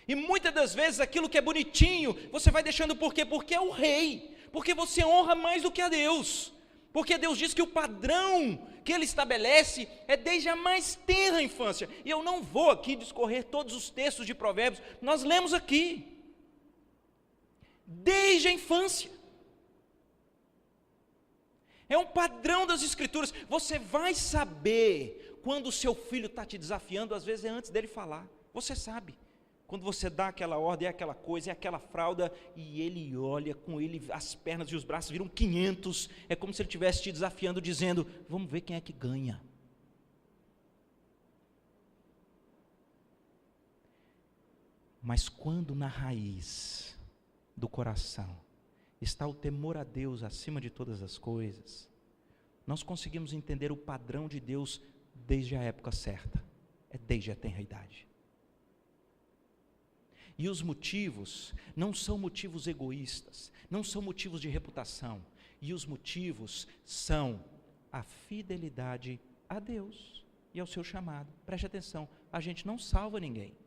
E muitas das vezes aquilo que é bonitinho, você vai deixando por quê? Porque é o rei, porque você honra mais do que a Deus, porque Deus diz que o padrão que Ele estabelece é desde a mais tenra infância. E eu não vou aqui discorrer todos os textos de Provérbios, nós lemos aqui, desde a infância. É um padrão das Escrituras. Você vai saber quando o seu filho está te desafiando, às vezes é antes dele falar, você sabe. Quando você dá aquela ordem, é aquela coisa, é aquela fralda, e ele olha com ele, as pernas e os braços viram 500, é como se ele estivesse te desafiando, dizendo, vamos ver quem é que ganha. Mas quando na raiz do coração está o temor a Deus acima de todas as coisas, nós conseguimos entender o padrão de Deus desde a época certa, é desde a tenra idade. E os motivos não são motivos egoístas, não são motivos de reputação, e os motivos são a fidelidade a Deus e ao seu chamado. Preste atenção, a gente não salva ninguém.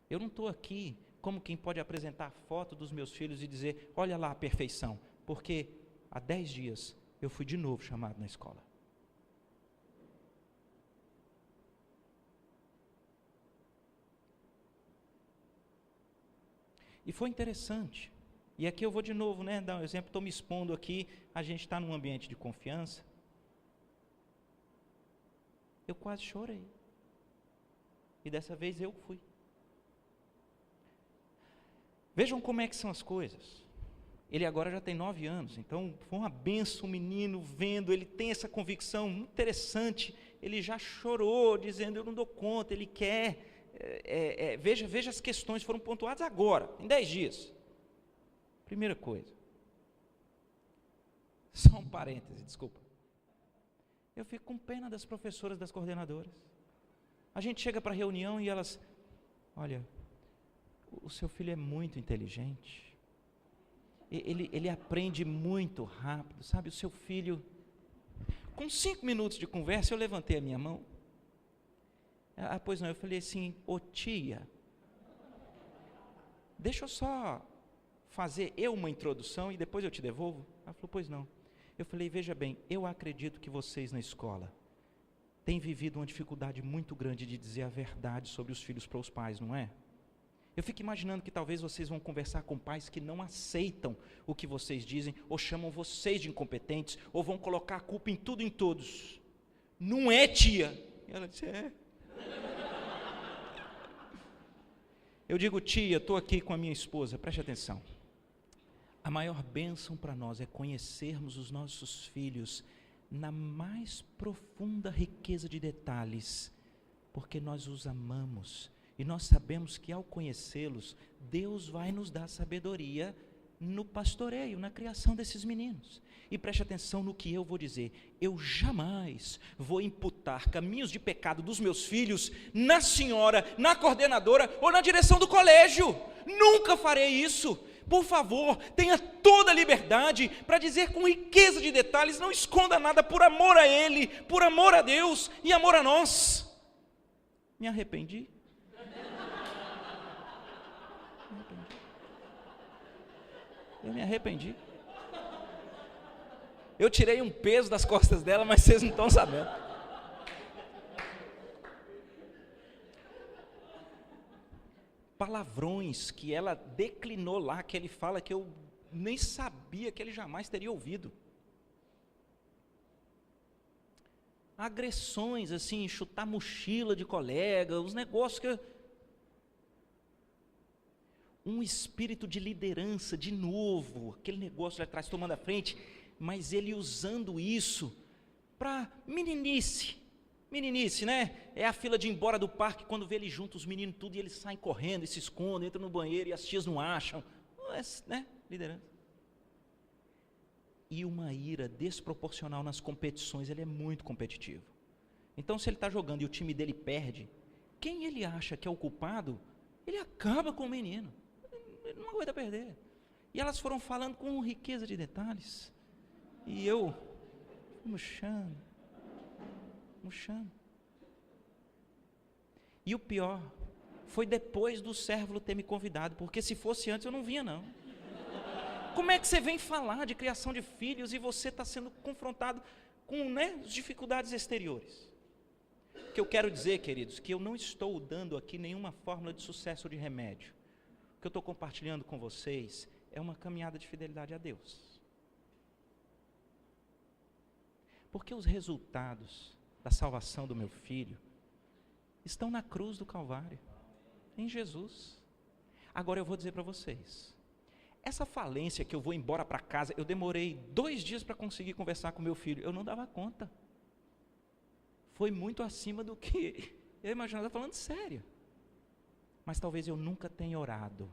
Eu não estou aqui como quem pode apresentar a foto dos meus filhos e dizer, olha lá a perfeição, porque há 10 dias eu fui de novo chamado na escola. E foi interessante, e aqui eu vou de novo, dar um exemplo, estou me expondo aqui, a gente está num ambiente de confiança. Eu quase chorei, e dessa vez eu fui. Vejam como é que são as coisas. Ele agora já tem 9 anos, então foi uma benção o menino vendo, ele tem essa convicção muito interessante, ele já chorou, dizendo, eu não dou conta, ele quer veja as questões foram pontuadas agora, em 10 dias. Primeira coisa, só um parêntese, desculpa. Eu fico com pena das professoras, das coordenadoras. A gente chega para a reunião e elas, olha, o seu filho é muito inteligente, ele aprende muito rápido, sabe, o seu filho, com 5 minutos de conversa, eu levantei a minha mão, pois não, eu falei assim, ô tia, deixa eu só fazer uma introdução e depois eu te devolvo. Ela falou, pois não. Eu falei, veja bem, eu acredito que vocês na escola têm vivido uma dificuldade muito grande de dizer a verdade sobre os filhos para os pais, não é? Eu fico imaginando que talvez vocês vão conversar com pais que não aceitam o que vocês dizem, ou chamam vocês de incompetentes, ou vão colocar a culpa em tudo e em todos. Não é, tia? E ela disse, é. Eu digo, tia, estou aqui com a minha esposa, preste atenção. A maior bênção para nós é conhecermos os nossos filhos na mais profunda riqueza de detalhes, porque nós os amamos. E nós sabemos que ao conhecê-los, Deus vai nos dar sabedoria no pastoreio, na criação desses meninos. E preste atenção no que eu vou dizer. Eu jamais vou imputar caminhos de pecado dos meus filhos na senhora, na coordenadora ou na direção do colégio. Nunca farei isso. Por favor, tenha toda a liberdade para dizer com riqueza de detalhes, não esconda nada por amor a Ele, por amor a Deus e amor a nós. Me arrependi. Eu me arrependi. Eu tirei um peso das costas dela, mas vocês não estão sabendo. Palavrões que ela declinou lá, que ele fala que eu nem sabia que ele jamais teria ouvido. Agressões, assim, chutar mochila de colega, os negócios que... Um espírito de liderança, de novo, aquele negócio lá atrás tomando a frente, mas ele usando isso para meninice, né? É a fila de ir embora do parque, quando vê ele junto, os meninos tudo, e eles saem correndo, e se escondem, entram no banheiro, e as tias não acham, né? Liderança. E uma ira desproporcional nas competições, ele é muito competitivo. Então, se ele está jogando e o time dele perde, quem ele acha que é o culpado, ele acaba com o menino. Ele não aguenta perder. E elas foram falando com riqueza de detalhes. E eu, murchando. E o pior, foi depois do Cérvulo ter me convidado, porque se fosse antes eu não vinha não. Como é que você vem falar de criação de filhos e você está sendo confrontado com, né, as dificuldades exteriores? O que eu quero dizer, queridos, que eu não estou dando aqui nenhuma fórmula de sucesso ou de remédio. O que eu estou compartilhando com vocês é uma caminhada de fidelidade a Deus. Porque os resultados da salvação do meu filho estão na cruz do Calvário, em Jesus. Agora eu vou dizer para vocês, essa falência que eu vou embora para casa, eu demorei 2 dias para conseguir conversar com meu filho, eu não dava conta. Foi muito acima do que eu imaginava, falando sério. Mas talvez eu nunca tenha orado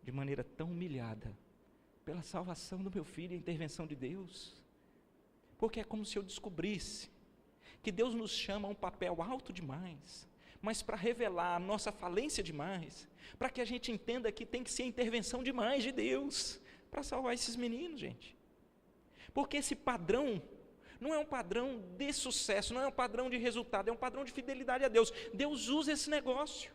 de maneira tão humilhada pela salvação do meu filho e a intervenção de Deus. Porque é como se eu descobrisse que Deus nos chama a um papel alto demais, mas para revelar a nossa falência demais, para que a gente entenda que tem que ser a intervenção demais de Deus para salvar esses meninos, gente. Porque esse padrão não é um padrão de sucesso, não é um padrão de resultado, é um padrão de fidelidade a Deus. Deus usa esse negócio.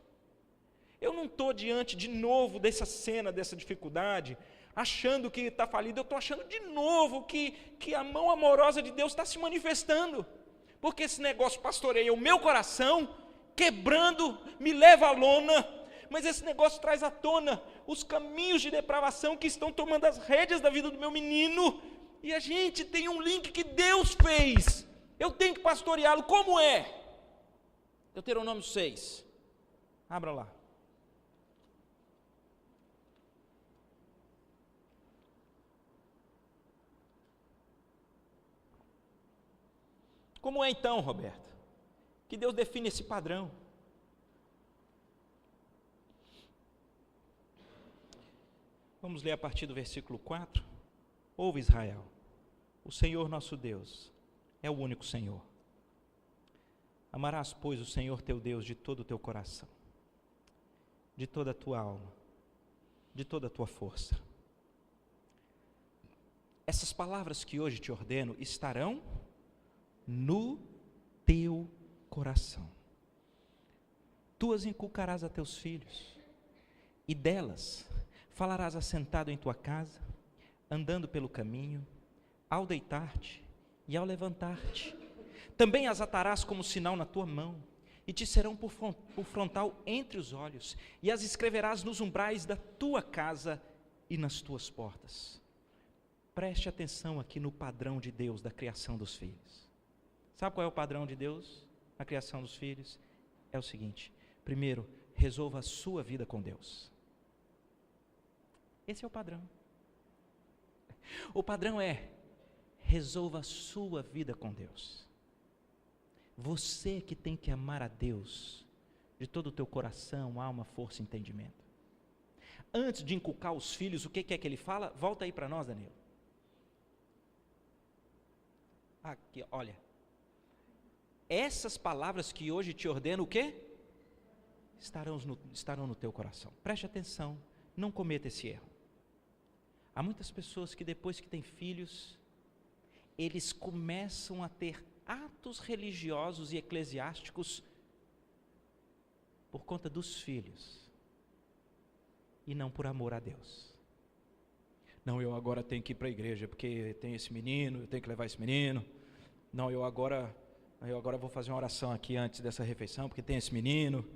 Eu não estou diante de novo dessa cena, dessa dificuldade, achando que está falido, eu estou achando de novo que a mão amorosa de Deus está se manifestando, porque esse negócio pastoreia o meu coração, quebrando, me leva à lona, mas esse negócio traz à tona os caminhos de depravação que estão tomando as rédeas da vida do meu menino, e a gente tem um link que Deus fez, eu tenho que pastoreá-lo, como é? Deuteronômio 6, abra lá. Como é então, Roberto, que Deus define esse padrão? Vamos ler a partir do versículo 4. Ouve, Israel, o Senhor nosso Deus é o único Senhor. Amarás, pois, o Senhor teu Deus de todo o teu coração, de toda a tua alma, de toda a tua força. Essas palavras que hoje te ordeno estarão no teu coração. Tu as inculcarás a teus filhos, e delas falarás assentado em tua casa, andando pelo caminho, ao deitar-te e ao levantar-te. Também as atarás como sinal na tua mão, e te serão por frontal entre os olhos, e as escreverás nos umbrais da tua casa e nas tuas portas. Preste atenção aqui no padrão de Deus da criação dos filhos. Sabe qual é o padrão de Deus na criação dos filhos? É o seguinte: primeiro, resolva a sua vida com Deus. Esse é o padrão. O padrão é: resolva a sua vida com Deus. Você que tem que amar a Deus de todo o teu coração, alma, força e entendimento. Antes de inculcar os filhos, o que é que ele fala? Volta aí para nós, Danilo. Aqui, olha. Essas palavras que hoje te ordeno, o quê? Estarão no teu coração. Preste atenção, não cometa esse erro. Há muitas pessoas que depois que têm filhos, eles começam a ter atos religiosos e eclesiásticos por conta dos filhos e não por amor a Deus. Não, eu agora tenho que ir para a igreja porque tem esse menino, eu tenho que levar esse menino. Não, eu agora vou fazer uma oração aqui antes dessa refeição porque tem esse menino.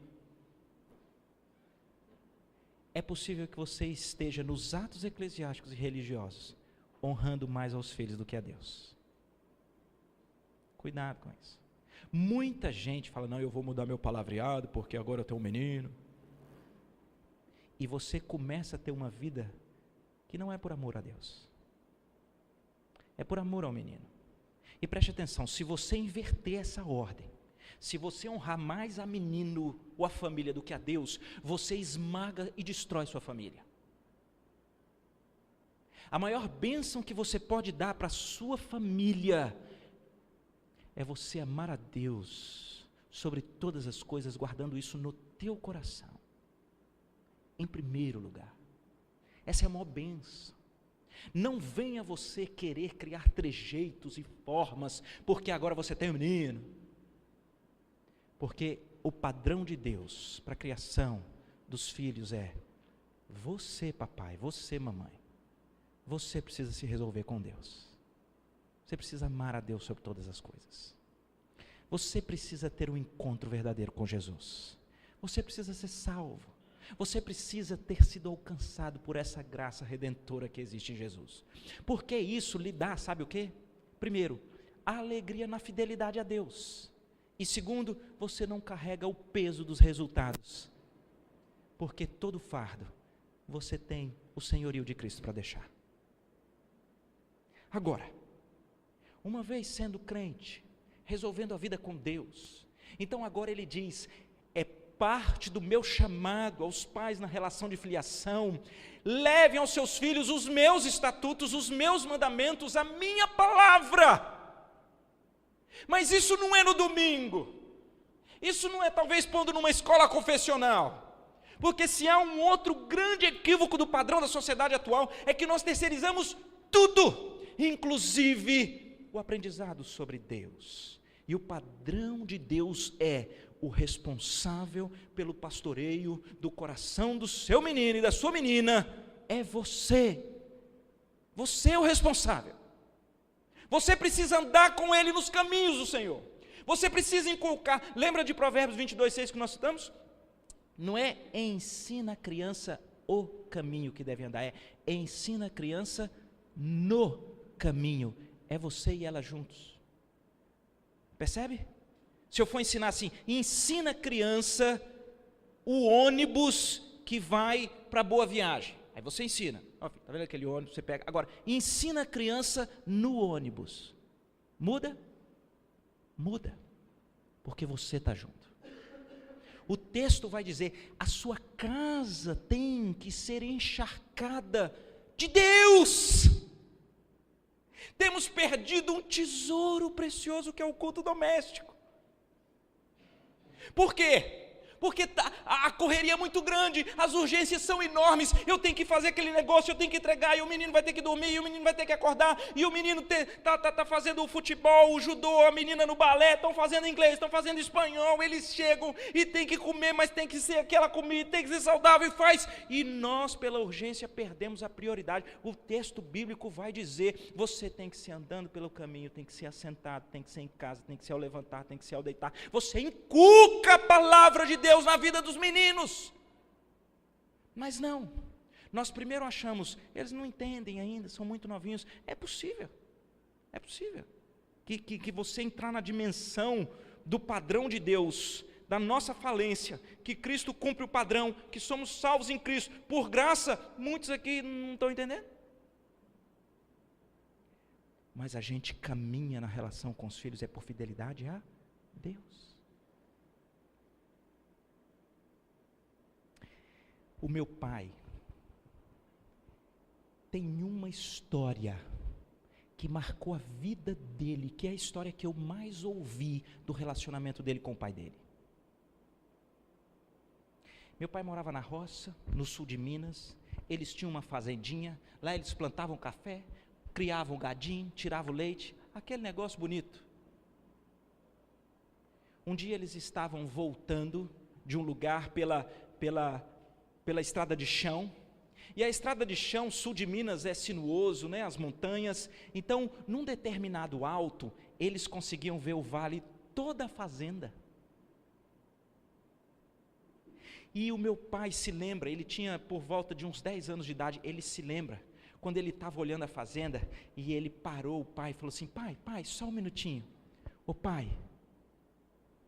É possível que você esteja nos atos eclesiásticos e religiosos honrando mais aos filhos do que a Deus. Cuidado com isso. Muita gente fala: não, eu vou mudar meu palavreado porque agora eu tenho um menino. E você começa a ter uma vida que não é por amor a Deus, é por amor ao menino. E preste atenção, se você inverter essa ordem, se você honrar mais a menino ou a família do que a Deus, você esmaga e destrói sua família. A maior bênção que você pode dar para a sua família é você amar a Deus sobre todas as coisas, guardando isso no teu coração, em primeiro lugar. Essa é a maior bênção. Não venha você querer criar trejeitos e formas, porque agora você tem um menino. Porque o padrão de Deus para a criação dos filhos é: você, papai, você, mamãe, você precisa se resolver com Deus. Você precisa amar a Deus sobre todas as coisas. Você precisa ter um encontro verdadeiro com Jesus. Você precisa ser salvo. Você precisa ter sido alcançado por essa graça redentora que existe em Jesus. Porque isso lhe dá, sabe o quê? Primeiro, a alegria na fidelidade a Deus. E segundo, você não carrega o peso dos resultados. Porque todo fardo, você tem o senhorio de Cristo para deixar. Agora, uma vez sendo crente, resolvendo a vida com Deus, então agora ele diz: é parte do meu chamado aos pais na relação de filiação, levem aos seus filhos os meus estatutos, os meus mandamentos, a minha palavra. Mas isso não é no domingo, isso não é talvez pondo numa escola confessional, porque se há um outro grande equívoco do padrão da sociedade atual, é que nós terceirizamos tudo, inclusive o aprendizado sobre Deus. E o padrão de Deus é: o responsável pelo pastoreio do coração do seu menino e da sua menina é você. Você é o responsável. Você precisa andar com ele nos caminhos do Senhor. Você precisa inculcar. Lembra de Provérbios 22:6 que nós citamos? Não é ensina a criança o caminho que deve andar, é ensina a criança no caminho. É você e ela juntos. Percebe? Se eu for ensinar assim: ensina a criança o ônibus que vai para Boa Viagem. Aí você ensina. Está vendo aquele ônibus, você pega. Agora, ensina a criança no ônibus. Muda? Muda. Porque você está junto. o texto vai dizer: a sua casa tem que ser encharcada de Deus. Temos perdido um tesouro precioso que é o culto doméstico. Por quê? Porque a correria é muito grande, as urgências são enormes, eu tenho que fazer aquele negócio, eu tenho que entregar, e o menino vai ter que dormir, e o menino vai ter que acordar, e o menino está fazendo o futebol, o judô, a menina no balé, estão fazendo inglês, estão fazendo espanhol, eles chegam e tem que comer, mas tem que ser aquela comida, tem que ser saudável, e nós pela urgência perdemos a prioridade. O texto bíblico vai dizer: você tem que ser andando pelo caminho, tem que ser assentado, tem que ser em casa, tem que ser ao levantar, tem que ser ao deitar. Você inculca a palavra de Deus na vida dos meninos. Mas não, nós primeiro achamos, eles não entendem ainda, são muito novinhos. É possível que você entrar na dimensão do padrão de Deus, da nossa falência, que Cristo cumpre o padrão, que somos salvos em Cristo, por graça. Muitos aqui não estão entendendo. Mas a gente caminha na relação com os filhos é por fidelidade a Deus. O meu pai tem uma história que marcou a vida dele, que é a história que eu mais ouvi do relacionamento dele com o pai dele. Meu pai morava na roça, no sul de Minas. Eles tinham uma fazendinha, lá eles plantavam café, criavam gadinho, tiravam leite, aquele negócio bonito. Um dia eles estavam voltando de um lugar pela estrada de chão, e a estrada de chão, sul de Minas, é sinuoso, né, as montanhas. Então, num determinado alto, eles conseguiam ver o vale, toda a fazenda. E o meu pai se lembra, ele tinha por volta de uns 10 anos de idade, ele se lembra, quando ele estava olhando a fazenda, e ele parou, o pai, e falou assim: pai, só um minutinho. Ô pai,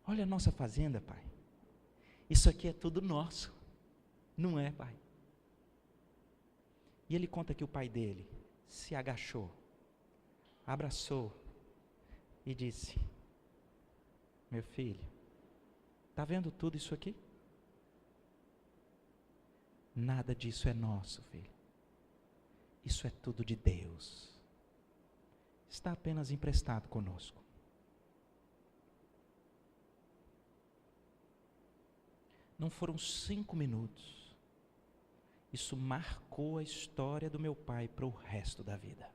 olha a nossa fazenda, pai, isso aqui é tudo nosso. Não é, pai? E ele conta que o pai dele se agachou, abraçou e disse: meu filho, está vendo tudo isso aqui? Nada disso é nosso, filho. Isso é tudo de Deus. Está apenas emprestado conosco. Não foram 5 minutos. Isso marcou a história do meu pai para o resto da vida.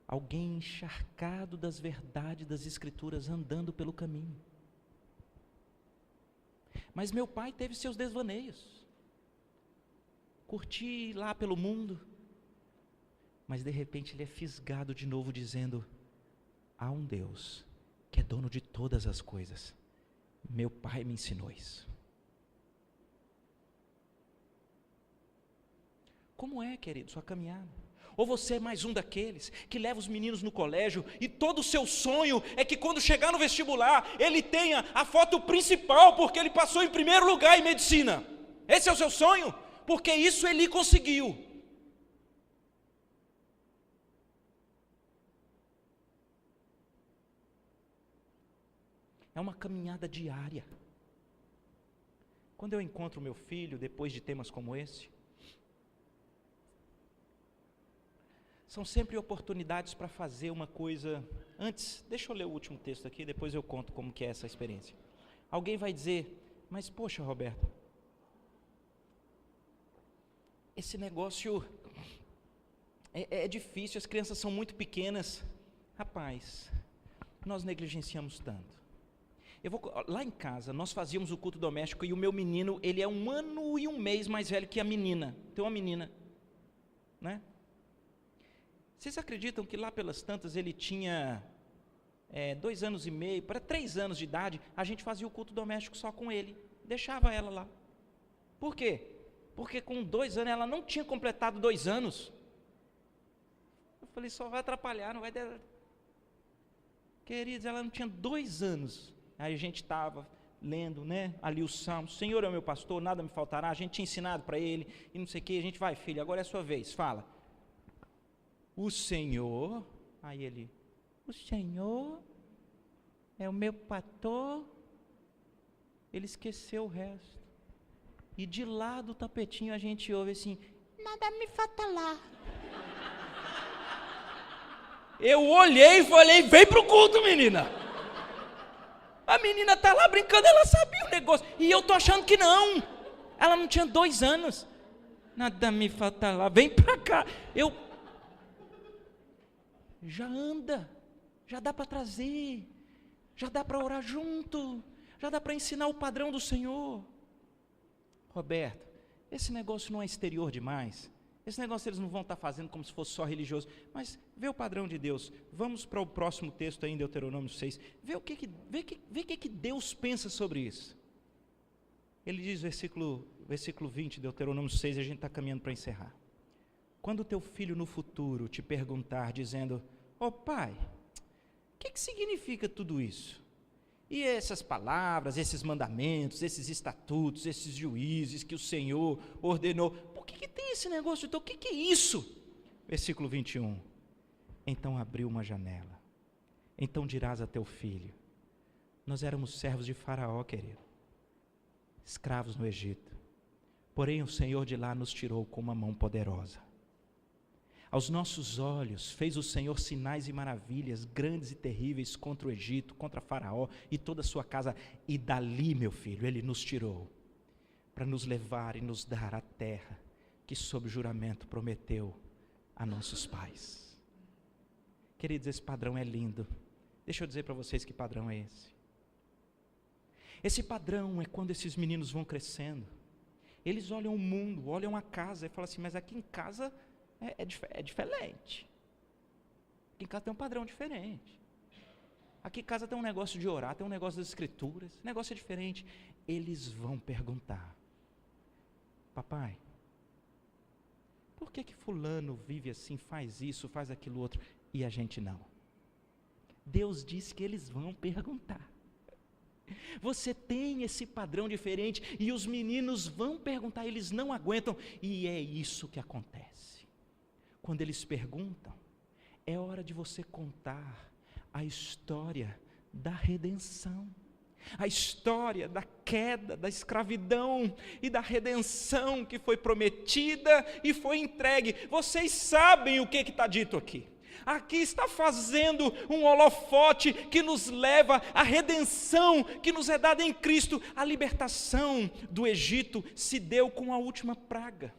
Alguém encharcado das verdades das Escrituras, andando pelo caminho. Mas meu pai teve seus desvaneios. Curti lá pelo mundo. Mas de repente ele é fisgado de novo, dizendo: há um Deus que é dono de todas as coisas. Meu pai me ensinou isso. Como é, querido, sua caminhada? Ou você é mais um daqueles que leva os meninos no colégio e todo o seu sonho é que quando chegar no vestibular, ele tenha a foto principal porque ele passou em primeiro lugar em medicina? Esse é o seu sonho? Porque isso ele conseguiu. É uma caminhada diária. Quando eu encontro meu filho, depois de temas como esse, são sempre oportunidades para fazer uma coisa. Antes, deixa eu ler o último texto aqui, depois eu conto como que é essa experiência. Alguém vai dizer: mas poxa, Roberto, esse negócio é difícil, as crianças são muito pequenas. Rapaz, nós negligenciamos tanto. Lá em casa, nós fazíamos o culto doméstico e o meu menino, ele é 1 ano e 1 mês mais velho que a menina. Tem uma menina, né? Vocês acreditam que lá pelas tantas ele tinha 2 anos e meio, para 3 anos de idade, a gente fazia o culto doméstico só com ele, deixava ela lá. Por quê? Porque com 2 anos, ela não tinha completado 2 anos. Eu falei: só vai atrapalhar, não vai dar. Queridos, ela não tinha 2 anos. Aí a gente estava lendo, né, ali o Salmo: Senhor é o meu pastor, nada me faltará. A gente tinha ensinado para ele, e não sei o que. A gente: vai, filho, agora é a sua vez, fala. O Senhor, aí ele: o Senhor É o meu pastor, ele esqueceu o resto. E de lá do tapetinho a gente ouve assim, nada me falta lá. Eu olhei e falei, vem pro culto, menina. A menina tá lá brincando, ela sabia o negócio. E eu tô achando que não. Ela não tinha 2 anos. Nada me falta lá, vem pra cá. Já anda, já dá para trazer, já dá para orar junto, já dá para ensinar o padrão do Senhor. Roberto, esse negócio não é exterior demais. Esse negócio eles não vão estar fazendo como se fosse só religioso, mas vê o padrão de Deus. Vamos para o próximo texto aí em Deuteronômio 6, vê o que Deus pensa sobre isso. Ele diz, versículo 20, Deuteronômio 6, a gente está caminhando para encerrar. Quando o teu filho no futuro te perguntar, dizendo, pai, o que significa tudo isso? E essas palavras, esses mandamentos, esses estatutos, esses juízes que o Senhor ordenou, por que tem esse negócio? Então, o que é isso? Versículo 21, então abriu uma janela, então dirás a teu filho, nós éramos servos de Faraó, querido, escravos no Egito, porém o Senhor de lá nos tirou com uma mão poderosa. Aos nossos olhos fez o Senhor sinais e maravilhas, grandes e terríveis contra o Egito, contra Faraó e toda a sua casa. E dali, meu filho, Ele nos tirou, para nos levar e nos dar a terra, que sob juramento prometeu a nossos pais. Queridos, esse padrão é lindo. Deixa eu dizer para vocês que padrão é esse. Esse padrão é quando esses meninos vão crescendo. Eles olham o mundo, olham a casa e falam assim, mas aqui em casa é diferente. Aqui em casa tem um padrão diferente. Aqui em casa tem um negócio de orar, tem um negócio das escrituras, o negócio é diferente. Eles vão perguntar, papai, por que fulano vive assim, faz isso, faz aquilo outro, e a gente não? Deus disse que eles vão perguntar. Você tem esse padrão diferente, e os meninos vão perguntar, eles não aguentam, e é isso que acontece. Quando eles perguntam, é hora de você contar a história da redenção, a história da queda, da escravidão e da redenção que foi prometida e foi entregue. Vocês sabem o que está dito aqui. Aqui está fazendo um holofote que nos leva à redenção que nos é dada em Cristo. A libertação do Egito se deu com a última praga,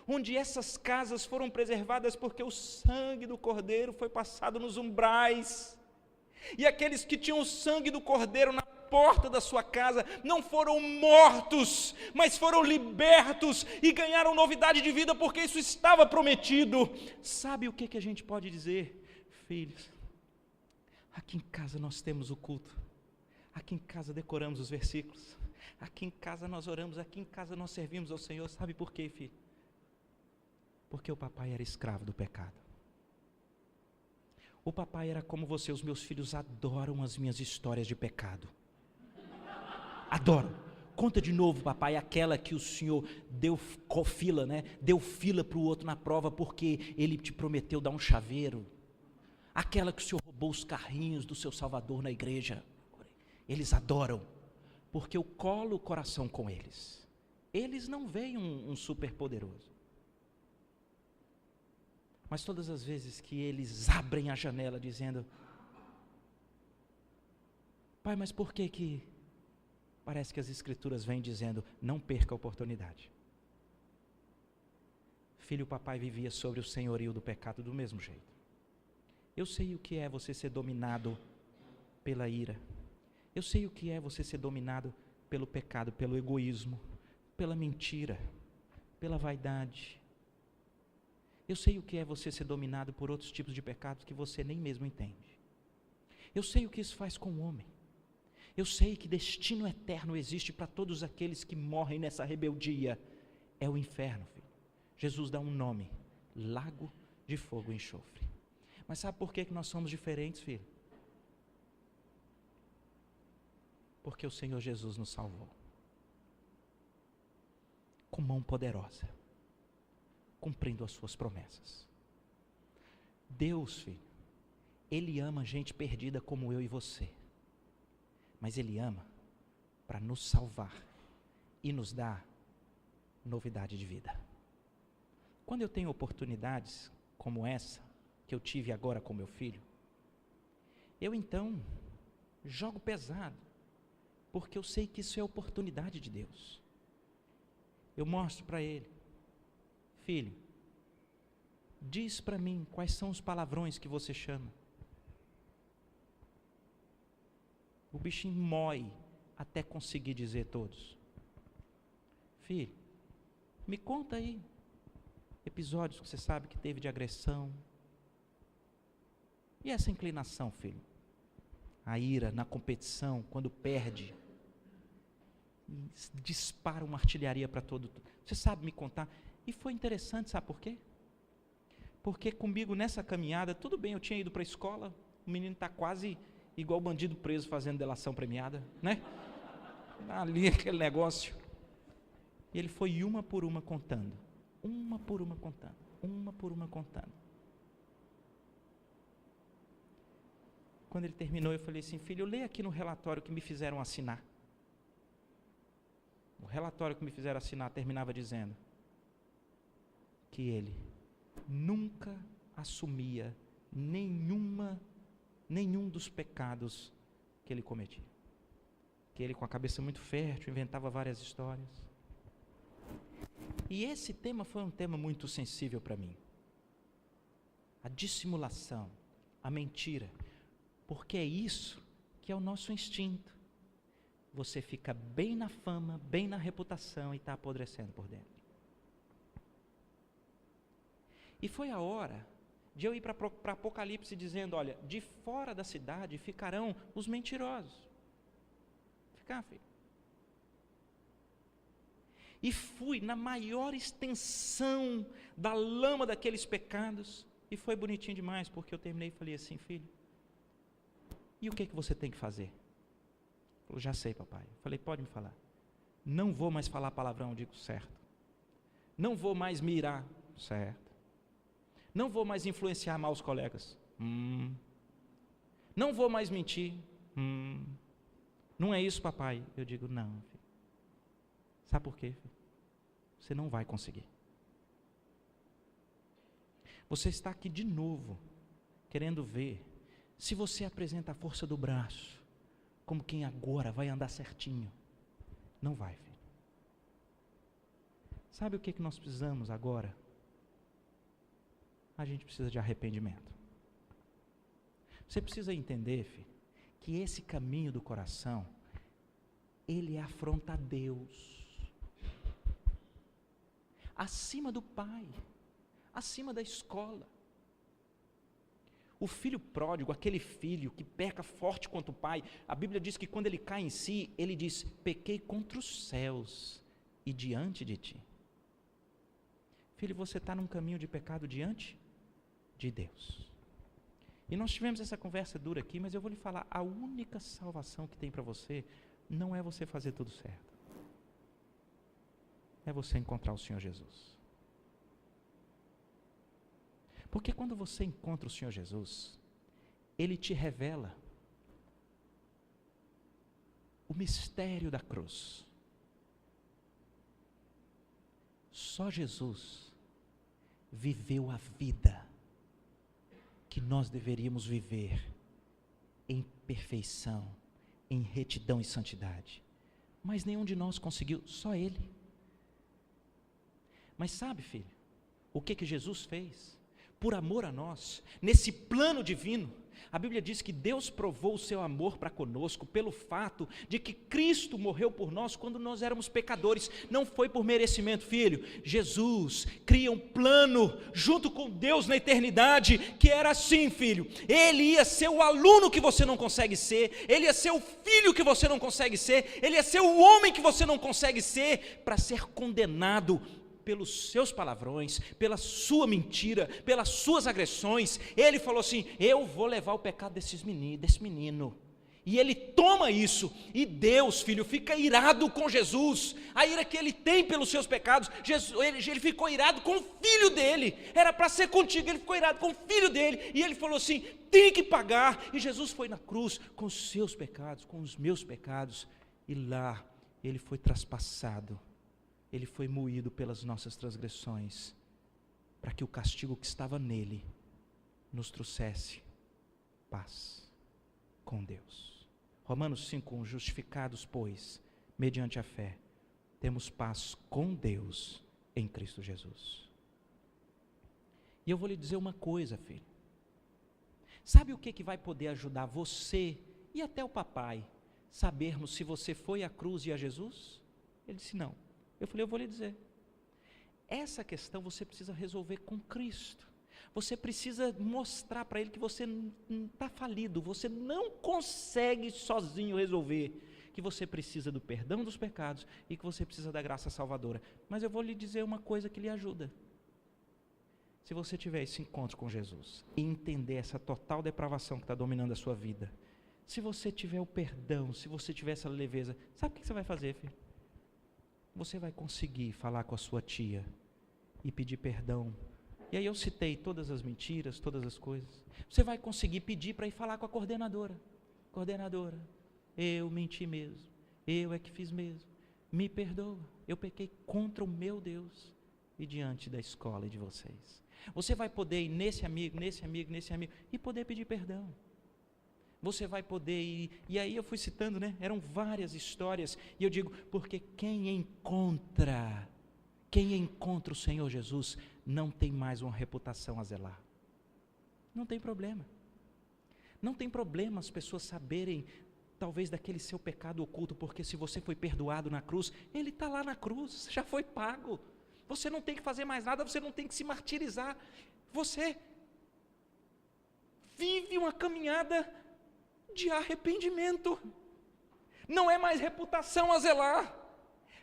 onde essas casas foram preservadas porque o sangue do Cordeiro foi passado nos umbrais, e aqueles que tinham o sangue do Cordeiro na porta da sua casa não foram mortos, mas foram libertos e ganharam novidade de vida, porque isso estava prometido. Sabe o que a gente pode dizer? Filhos, aqui em casa nós temos o culto, aqui em casa decoramos os versículos, aqui em casa nós oramos, aqui em casa nós servimos ao Senhor. Sabe por quê, filho? Porque o papai era escravo do pecado. O papai era como você. Os meus filhos adoram as minhas histórias de pecado. Adoram. Conta de novo, papai, aquela que o senhor deu fila, né? Deu fila para o outro na prova porque ele te prometeu dar um chaveiro. Aquela que o senhor roubou os carrinhos do seu Salvador na igreja. Eles adoram, porque eu colo o coração com eles. Eles não veem um super poderoso. Mas todas as vezes que eles abrem a janela dizendo, pai, mas por que parece que as escrituras vêm dizendo, não perca a oportunidade. Filho, o papai vivia sobre o senhorio do pecado do mesmo jeito. Eu sei o que é você ser dominado pela ira. Eu sei o que é você ser dominado pelo pecado, pelo egoísmo, pela mentira, pela vaidade. Eu sei o que é você ser dominado por outros tipos de pecados que você nem mesmo entende. Eu sei o que isso faz com o homem. Eu sei que destino eterno existe para todos aqueles que morrem nessa rebeldia. É o inferno, filho. Jesus dá um nome, lago de fogo e enxofre. Mas sabe por que nós somos diferentes, filho? Porque o Senhor Jesus nos salvou. Com mão poderosa. Cumprindo as suas promessas. Deus, filho, Ele ama gente perdida como eu e você. mas Ele ama para nos salvar e nos dar novidade de vida. Quando eu tenho oportunidades como essa, que eu tive agora com meu filho, eu então jogo pesado, porque eu sei que isso é oportunidade de Deus. Eu mostro para ele: filho, diz para mim quais são os palavrões que você chama. O bichinho mói até conseguir dizer todos. Filho, me conta aí episódios que você sabe que teve de agressão. E essa inclinação, filho? A ira na competição, quando perde, dispara uma artilharia para todo. Você sabe me contar? E foi interessante, sabe por quê? Porque comigo nessa caminhada, tudo bem, eu tinha ido para a escola, o menino está quase igual bandido preso fazendo delação premiada, né? Ali aquele negócio. E ele foi uma por uma contando. Uma por uma contando. Uma por uma contando. Quando ele terminou, eu falei assim: filho, leia aqui no relatório que me fizeram assinar. O relatório que me fizeram assinar terminava dizendo que ele nunca assumia nenhum dos pecados que ele cometia. Que ele, com a cabeça muito fértil, inventava várias histórias. E esse tema foi um tema muito sensível para mim. A dissimulação, a mentira. Porque é isso que é o nosso instinto. Você fica bem na fama, bem na reputação e está apodrecendo por dentro. E foi a hora de eu ir para Apocalipse dizendo: olha, de fora da cidade ficarão os mentirosos. Ficar, filho. E fui na maior extensão da lama daqueles pecados. E foi bonitinho demais, porque eu terminei e falei assim: filho, e o que você tem que fazer? Ele falou: já sei, papai. Eu falei: pode me falar. Não vou mais falar palavrão, digo certo. Não vou mais me irar, certo. Não vou mais influenciar mal os colegas. Não vou mais mentir. Não é isso, papai. Eu digo: não, filho. Sabe por quê, filho? Você não vai conseguir. Você está aqui de novo, querendo ver se você apresenta a força do braço, como quem agora vai andar certinho. Não vai, filho. Sabe o que nós precisamos agora? A gente precisa de arrependimento. Você precisa entender, filho, que esse caminho do coração, ele afronta a Deus. Acima do pai, acima da escola. O filho pródigo, aquele filho que peca forte contra o pai, a Bíblia diz que quando ele cai em si, ele diz: pequei contra os céus e diante de ti. Filho, você está num caminho de pecado diante de Deus. E nós tivemos essa conversa dura aqui, mas eu vou lhe falar: a única salvação que tem para você não é você fazer tudo certo. É você encontrar o Senhor Jesus. Porque quando você encontra o Senhor Jesus, Ele te revela o mistério da cruz. Só Jesus viveu a vida que nós deveríamos viver em perfeição, em retidão e santidade. Mas nenhum de nós conseguiu, só Ele. Mas sabe, filho, o que Jesus fez? Por amor a nós, nesse plano divino, a Bíblia diz que Deus provou o seu amor para conosco pelo fato de que Cristo morreu por nós quando nós éramos pecadores. Não foi por merecimento, filho. Jesus cria um plano junto com Deus na eternidade, que era assim, filho: Ele ia ser o aluno que você não consegue ser, Ele ia ser o filho que você não consegue ser, Ele ia ser o homem que você não consegue ser, para ser condenado pelos seus palavrões, pela sua mentira, pelas suas agressões. Ele falou assim: eu vou levar o pecado desse menino, E ele toma isso, e Deus, filho, fica irado com Jesus, a ira que ele tem pelos seus pecados. Ele ficou irado com o filho dele, era para ser contigo, ele ficou irado com o filho dele, e ele falou assim: tem que pagar. E Jesus foi na cruz com os seus pecados, com os meus pecados, e lá ele foi traspassado, ele foi moído pelas nossas transgressões, para que o castigo que estava nele nos trouxesse paz com Deus. Romanos 5:1, justificados, pois, mediante a fé, temos paz com Deus em Cristo Jesus. E eu vou lhe dizer uma coisa, filho. Sabe o que vai poder ajudar você e até o papai sabermos se você foi à cruz e a Jesus? Ele disse: não. Eu falei: eu vou lhe dizer. Essa questão você precisa resolver com Cristo. Você precisa mostrar para Ele que você está falido, você não consegue sozinho resolver, que você precisa do perdão dos pecados e que você precisa da graça salvadora. Mas eu vou lhe dizer uma coisa que lhe ajuda. Se você tiver esse encontro com Jesus e entender essa total depravação que está dominando a sua vida, se você tiver o perdão, se você tiver essa leveza, sabe o que você vai fazer, filho? Você vai conseguir falar com a sua tia e pedir perdão. E aí eu citei todas as mentiras, todas as coisas. Você vai conseguir pedir para ir falar com a coordenadora. Coordenadora, eu menti mesmo, eu é que fiz mesmo, me perdoa, eu pequei contra o meu Deus e diante da escola e de vocês. Você vai poder ir nesse amigo e poder pedir perdão. Você vai poder ir, e aí eu fui citando, né? Eram várias histórias, e eu digo, porque quem encontra o Senhor Jesus, não tem mais uma reputação a zelar. Não tem problema. Não tem problema as pessoas saberem, talvez, daquele seu pecado oculto, porque se você foi perdoado na cruz, ele está lá na cruz, já foi pago. Você não tem que fazer mais nada, você não tem que se martirizar. Você vive uma caminhada de arrependimento. Não é mais reputação a zelar.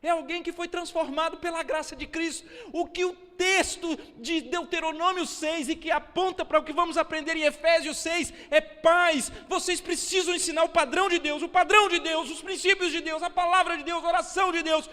É alguém que foi transformado pela graça de Cristo. O que o texto de Deuteronômio 6 e que aponta para o que vamos aprender em Efésios 6 é paz. Vocês precisam ensinar o padrão de Deus, os princípios de Deus, a palavra de Deus, a oração de Deus,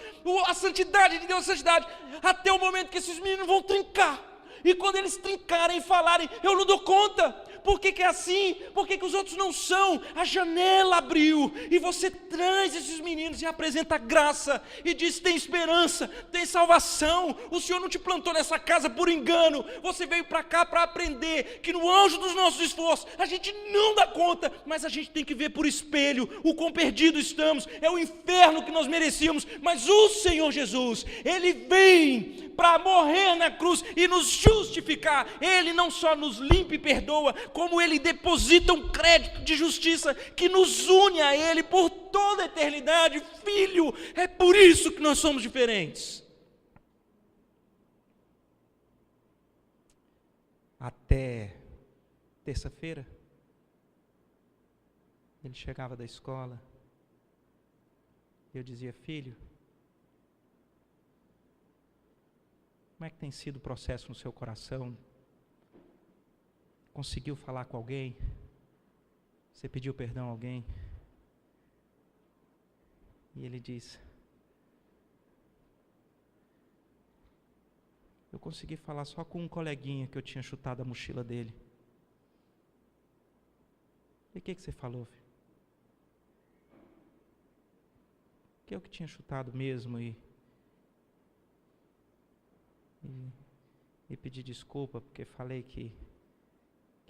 a santidade de Deus, a santidade, até o momento que esses meninos vão trincar. E quando eles trincarem e falarem, eu não dou conta. Por que é assim? Por que os outros não são? A janela abriu e você traz esses meninos e apresenta graça e diz: tem esperança, tem salvação. O Senhor não te plantou nessa casa por engano. Você veio para cá para aprender que no auge dos nossos esforços a gente não dá conta, mas a gente tem que ver por espelho o quão perdido estamos. É o inferno que nós merecíamos, mas o Senhor Jesus, Ele vem para morrer na cruz e nos justificar. Ele não só nos limpa e perdoa, como Ele deposita um crédito de justiça que nos une a Ele por toda a eternidade. Filho, é por isso que nós somos diferentes. Até terça-feira, ele chegava da escola, eu dizia: filho, como é que tem sido o processo no seu coração? Conseguiu falar com alguém? Você pediu perdão a alguém? E ele diz: eu consegui falar só com um coleguinha que eu tinha chutado a mochila dele. E o que você falou, filho? Que eu que tinha chutado mesmo e pedi desculpa porque falei que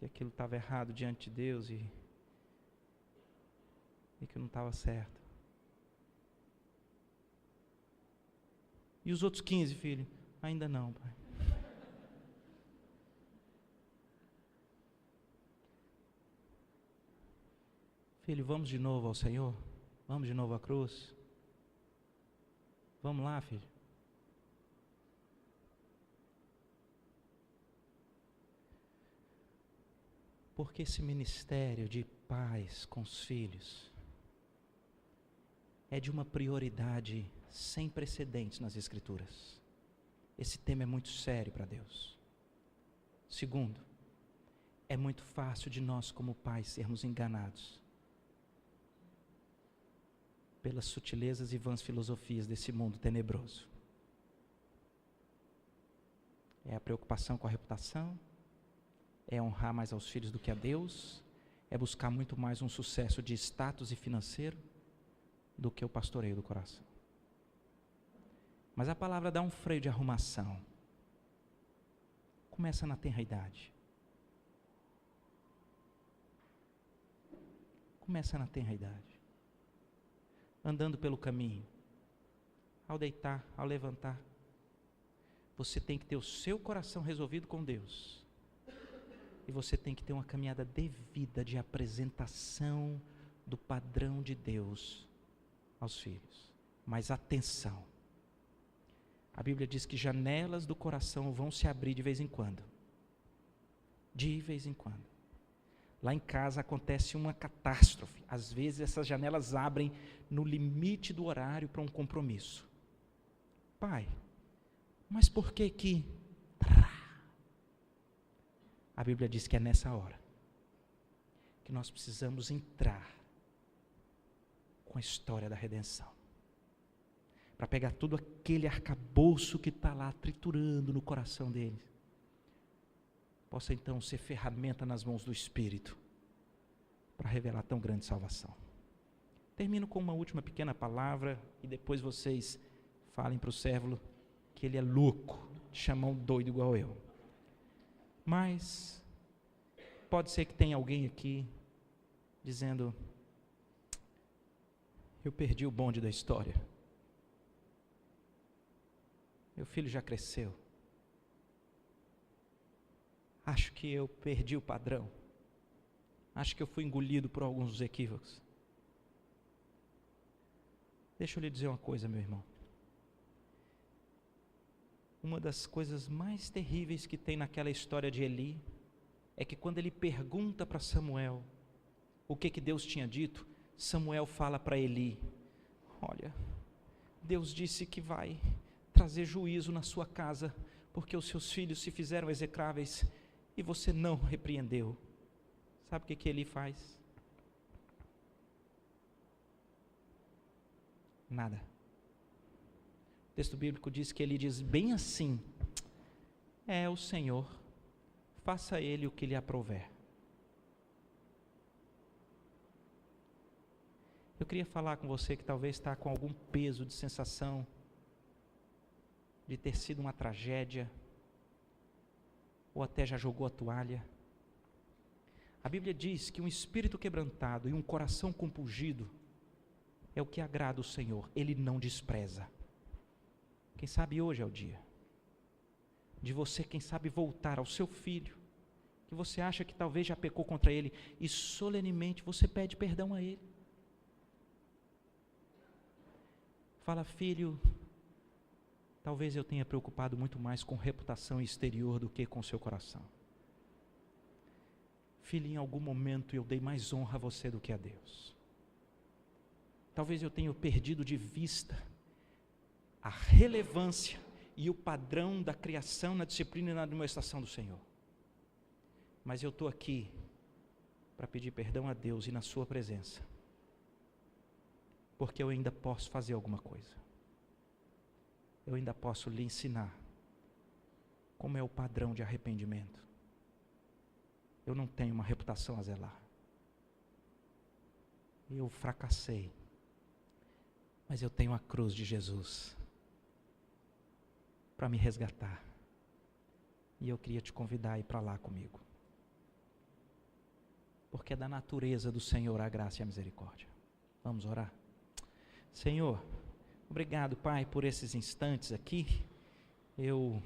aquilo estava errado diante de Deus e que não estava certo. E os outros 15, filho? Ainda não, pai. Filho, vamos de novo ao Senhor? Vamos de novo à cruz? Vamos lá, filho? Porque esse ministério de pais com os filhos é de uma prioridade sem precedentes nas Escrituras. Esse tema é muito sério para Deus. Segundo, é muito fácil de nós como pais sermos enganados pelas sutilezas e vãs filosofias desse mundo tenebroso. É a preocupação com a reputação, é honrar mais aos filhos do que a Deus, é buscar muito mais um sucesso de status e financeiro do que o pastoreio do coração. Mas a palavra dá um freio de arrumação. Começa na tenra idade. Começa na tenra idade. Andando pelo caminho. Ao deitar, ao levantar. Você tem que ter o seu coração resolvido com Deus. E você tem que ter uma caminhada devida de apresentação do padrão de Deus aos filhos. Mas atenção. A Bíblia diz que janelas do coração vão se abrir de vez em quando. De vez em quando. Lá em casa acontece uma catástrofe. Às vezes essas janelas abrem no limite do horário para um compromisso. Pai, mas por que que... A Bíblia diz que é nessa hora que nós precisamos entrar com a história da redenção. Para pegar todo aquele arcabouço que está lá triturando no coração deles. Possa então ser ferramenta nas mãos do Espírito para revelar tão grande salvação. Termino com uma última pequena palavra e depois vocês falem para o servo que ele é louco de chamar um doido igual eu. Mas pode ser que tenha alguém aqui dizendo: eu perdi o bonde da história. Meu filho já cresceu. Acho que eu perdi o padrão. Acho que eu fui engolido por alguns dos equívocos. Deixa eu lhe dizer uma coisa, meu irmão. Uma das coisas mais terríveis que tem naquela história de Eli é que quando ele pergunta para Samuel o que Deus tinha dito, Samuel fala para Eli: olha, Deus disse que vai trazer juízo na sua casa, porque os seus filhos se fizeram execráveis e você não repreendeu. Sabe o que Eli faz? Nada. O texto bíblico diz que ele diz bem assim: é o Senhor, faça ele o que lhe aprouver. Eu queria falar com você que talvez está com algum peso de sensação de ter sido uma tragédia, ou até já jogou a toalha. A Bíblia diz que um espírito quebrantado e um coração compungido é o que agrada o Senhor, Ele não despreza. Quem sabe hoje é o dia de você, quem sabe, voltar ao seu filho, que você acha que talvez já pecou contra ele, e solenemente você pede perdão a ele. Fala: filho, talvez eu tenha preocupado muito mais com reputação exterior do que com seu coração. Filho, em algum momento eu dei mais honra a você do que a Deus. Talvez eu tenha perdido de vista a relevância e o padrão da criação na disciplina e na demonstração do Senhor. Mas eu estou aqui para pedir perdão a Deus e na sua presença, porque eu ainda posso fazer alguma coisa. Eu ainda posso lhe ensinar como é o padrão de arrependimento. Eu não tenho uma reputação a zelar. Eu fracassei, mas eu tenho a cruz de Jesus para me resgatar. E eu queria te convidar a ir para lá comigo, porque é da natureza do Senhor a graça e a misericórdia. Vamos orar? Senhor, obrigado, Pai, por esses instantes aqui. Eu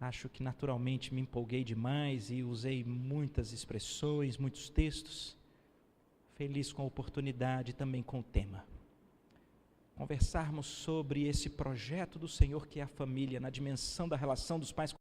acho que naturalmente me empolguei demais e usei muitas expressões, muitos textos. Feliz com a oportunidade e também com o tema. Conversarmos sobre esse projeto do Senhor que é a família, na dimensão da relação dos pais